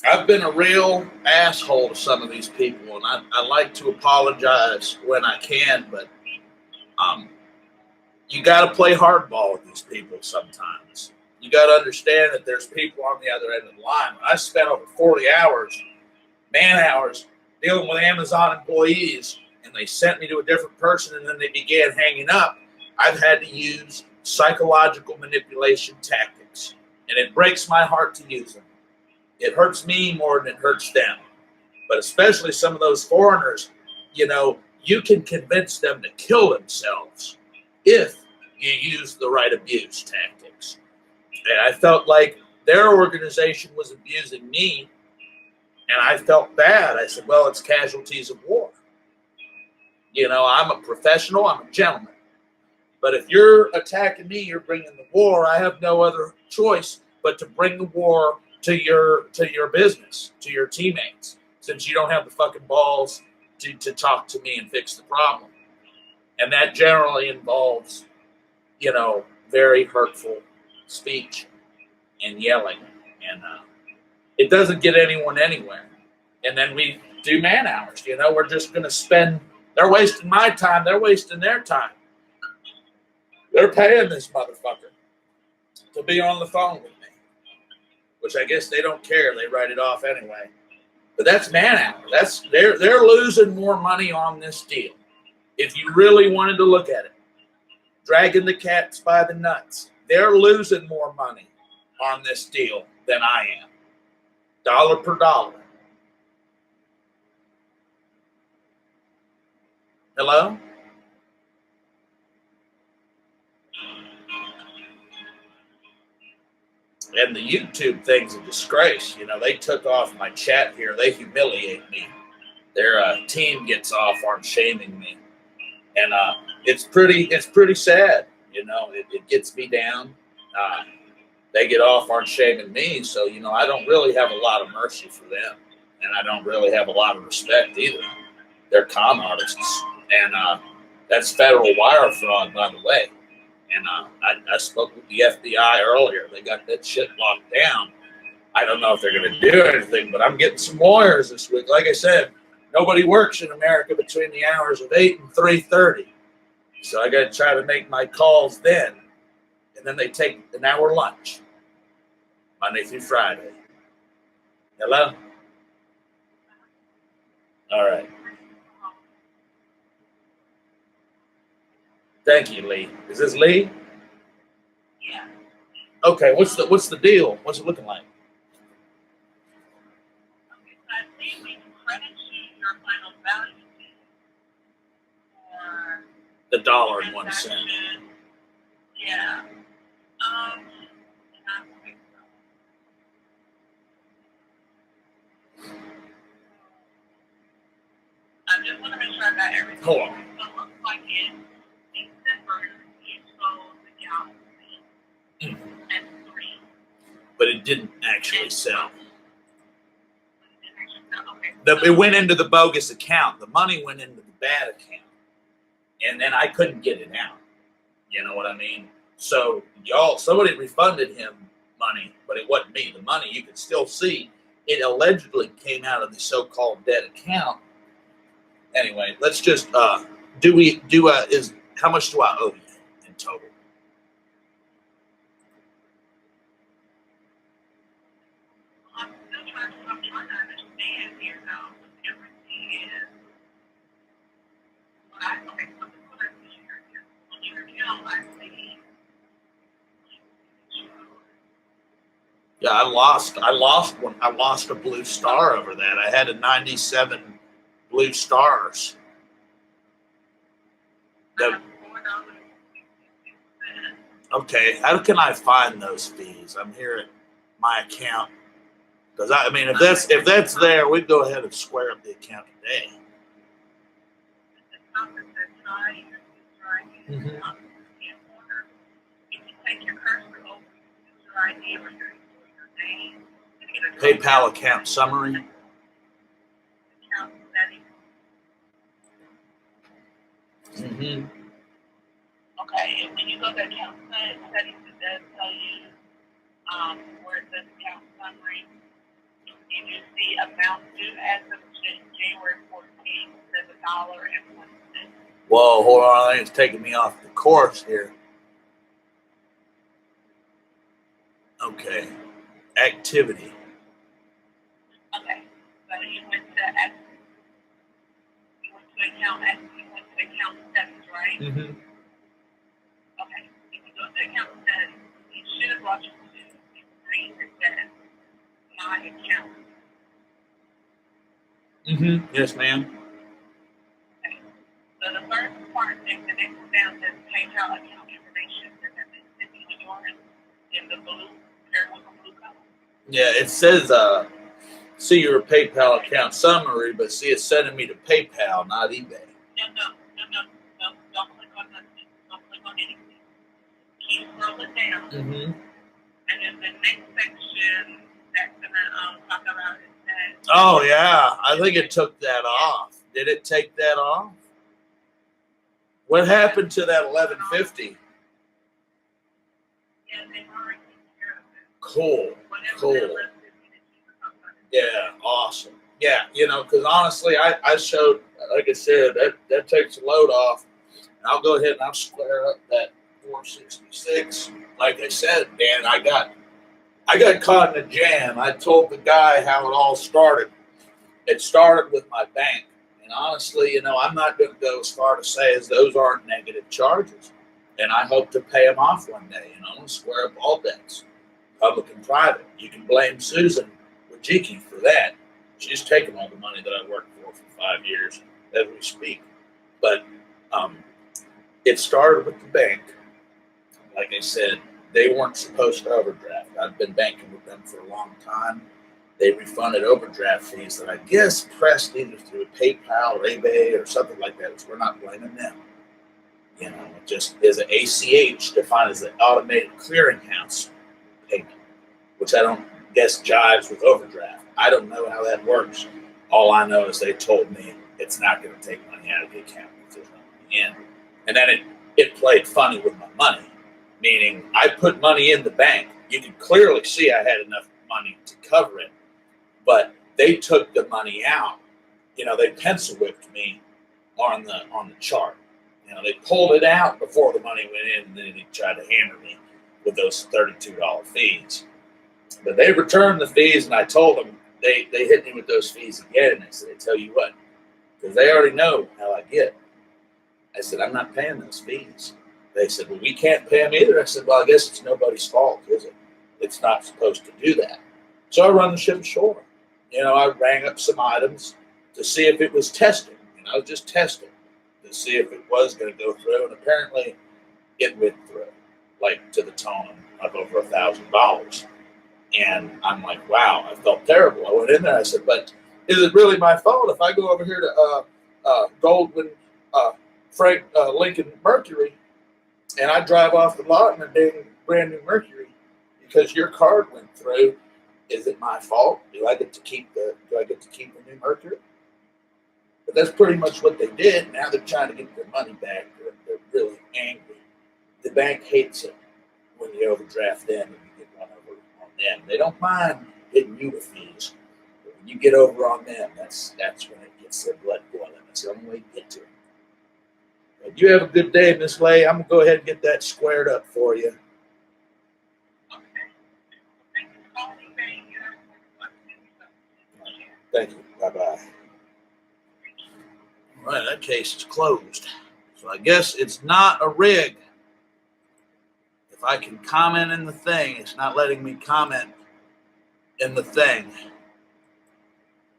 I've been a real asshole to some of these people, and I like to apologize when I can, but you got to play hardball with these people sometimes. You got to understand that there's people on the other end of the line. I spent over 40 hours, man hours, dealing with Amazon employees, and they sent me to a different person, and then they began hanging up. I've had to use psychological manipulation tactics, and it breaks my heart to use them. It hurts me more than it hurts them. But especially some of those foreigners, you can convince them to kill themselves if you use the right abuse tactics. And I felt like their organization was abusing me, and I felt bad. I said, well, it's casualties of war. I'm a professional, I'm a gentleman. But if you're attacking me, you're bringing the war. I have no other choice but to bring the war to your business, to your teammates, since you don't have the fucking balls to talk to me and fix the problem. And that generally involves, very hurtful speech and yelling. And it doesn't get anyone anywhere. And then we do man hours. We're just going to spend, they're wasting my time. They're wasting their time. They're paying this motherfucker to be on the phone with me, which I guess they don't care. They write it off anyway. But that's man hour. They're losing more money on this deal. If you really wanted to look at it, dragging the cats by the nuts, they're losing more money on this deal than I am. Dollar per dollar. Hello? And the YouTube thing's a disgrace. They took off my chat here. They humiliate me. Their team gets off on shaming me. And it's pretty sad. It gets me down. They get off on shaming me. So, I don't really have a lot of mercy for them. And I don't really have a lot of respect either. They're con artists. And that's federal wire fraud, by the way. And I spoke with the FBI earlier. They got that shit locked down. I don't know if they're going to do anything, but I'm getting some lawyers this week. Like I said, nobody works in America between the hours of 8 and 3:30. So I got to try to make my calls then. And then they take an hour lunch, Monday through Friday. Hello? All right. Thank you, Lee. Is this Lee? Yeah. Okay, what's the deal? What's it looking like? Okay, so I think we can credit you your final value for The $1.01. Yeah. I just want to make sure I got everything. Hold on. So it looks like in December you sold the gallon and 3. But it didn't actually sell. Okay. It went into the bogus account. The money went into the bad account. And then I couldn't get it out. You know what I mean? So somebody refunded him money, but it wasn't me. The money, you can still see, it allegedly came out of the so-called dead account. Anyway, let's just, how much do I owe you in total? I'm trying to understand here now what everything is. Okay, so this is what I see here. On your account, I see. Yeah, I lost a blue star over that. I had a 97 blue stars. That, okay, how can I find those fees? I'm here at my account because I mean, if that's there, we'd go ahead and square up the account today. Mm-hmm. PayPal account summary. Mm-hmm. Okay, and when you go to account settings, it does tell you where it says account summary. You just see amount due as of January 14th, says $1.01. Whoa, hold on, I think it's taking me off the course here. Okay, activity. Okay, so you went to account settings, right? Mm-hmm. Okay, if you go to account settings, it should have brought you to the screen that says my account. Mm-hmm. Yes, ma'am. Okay, so the first part, the next down says PayPal account information. There's a signature on it in the blue, with the blue color. Yeah, it says see your PayPal account summary, but see it's sending me to PayPal, not eBay. No, don't click on nothing. Don't click on anything. Keep scrolling down. Mm-hmm. And then the next section that's gonna talk about it says. Oh yeah, I think it took that off. Did it take that off? What happened to that 1150? Yeah, they've already taken care of it. Cool, Whatever cool. that 1150 that you were talking about. Yeah, awesome. Yeah, because honestly, I showed, like I said, that takes the load off. And I'll go ahead and I'll square up that 466. Like I said, Dan, I got caught in a jam. I told the guy how it all started. It started with my bank. And honestly, I'm not going to go as far to say as those aren't negative charges. And I hope to pay them off one day. I'm going to square up all debts, public and private. You can blame Susan Wojcicki for that. She's taken all the money that I worked for 5 years as we speak. But it started with the bank. Like I said, they weren't supposed to overdraft. I've been banking with them for a long time. They refunded overdraft fees that I guess pressed either through PayPal or eBay or something like that. So we're not blaming them. It just is an ACH defined as an automated clearinghouse payment, which I don't guess jives with overdraft. I don't know how that works. All I know is they told me it's not going to take money out of the account if there's no money in. And then it played funny with my money, meaning I put money in the bank. You can clearly see I had enough money to cover it, but they took the money out. They pencil whipped me on the chart. They pulled it out before the money went in, and then they tried to hammer me with those $32 fees. But they returned the fees, and I told them they hit me with those fees again. And I said, I tell you what, because they already know how I get. I said, I'm not paying those fees. They said, well, we can't pay them either. I said, well, I guess it's nobody's fault, is it? It's not supposed to do that. So I run the ship ashore. I rang up some items to see if it was testing. Just testing to see if it was going to go through. And apparently it went through, like to the tone of over $1,000. And I'm like, wow, I felt terrible. I went in there. I said, but is it really my fault if I go over here to Goldwyn Frank Lincoln Mercury and I drive off the lot in a dang brand new Mercury because your card went through? Is it my fault? Do I get to keep the new Mercury? But that's pretty much what they did. Now they're trying to get their money back. They're really angry. The bank hates it when you overdraft them and you get one over on them. They don't mind hitting you with fees. But when you get over on them, that's when it gets their blood boiling. That's the only way you get to it. But you have a good day, Miss Lay. I'm going to go ahead and get that squared up for you. Thank you. Bye-bye. All right, that case is closed. So I guess it's not a rig. If I can comment in the thing, it's not letting me comment in the thing.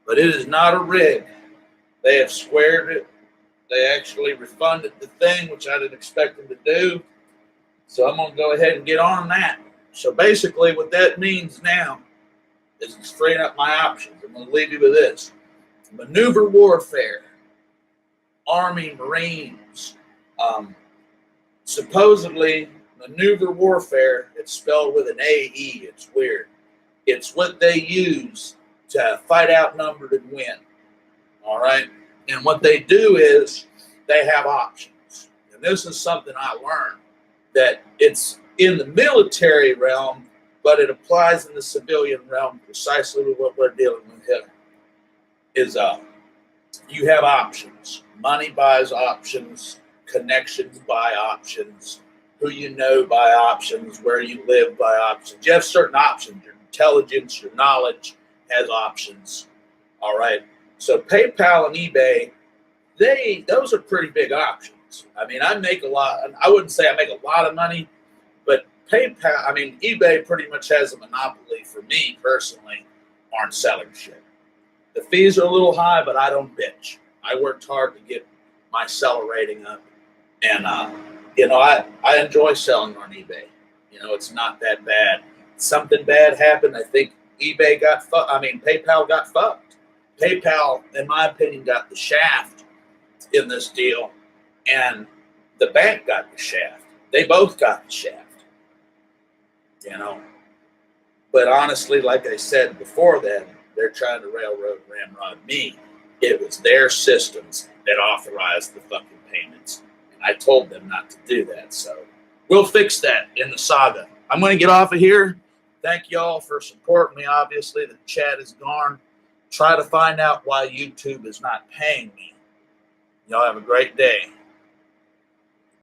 But it is not a rig. They have squared it. They actually refunded the thing, which I didn't expect them to do. So I'm going to go ahead and get on that. So basically what that means now is it's freeing up my options. I'm going to leave you with this. Maneuver warfare, Army, Marines, supposedly maneuver warfare, it's spelled with an A-E. It's weird. It's what they use to fight outnumbered and win. All right? And what they do is they have options. And this is something I learned, that it's in the military realm, but it applies in the civilian realm precisely with what we're dealing with here. Is you have options. Money buys options. Connections buy options. Who you know buy options. Where you live buy options. You have certain options. Your intelligence, your knowledge has options. All right. So PayPal and eBay, those are pretty big options. I mean, I make a lot. I wouldn't say I make a lot of money, but eBay pretty much has a monopoly for me personally on selling shit. The fees are a little high, but I don't bitch. I worked hard to get my seller rating up, and I enjoy selling on eBay. It's not that bad. Something bad happened. I think eBay got fucked. PayPal got fucked. PayPal, in my opinion, got the shaft in this deal, and the bank got the shaft. They both got the shaft. But honestly, like I said before then, they're trying to ramrod me. It was their systems that authorized the fucking payments. And I told them not to do that. So we'll fix that in the saga. I'm going to get off of here. Thank y'all for supporting me. Obviously, the chat is gone. Try to find out why YouTube is not paying me. Y'all have a great day.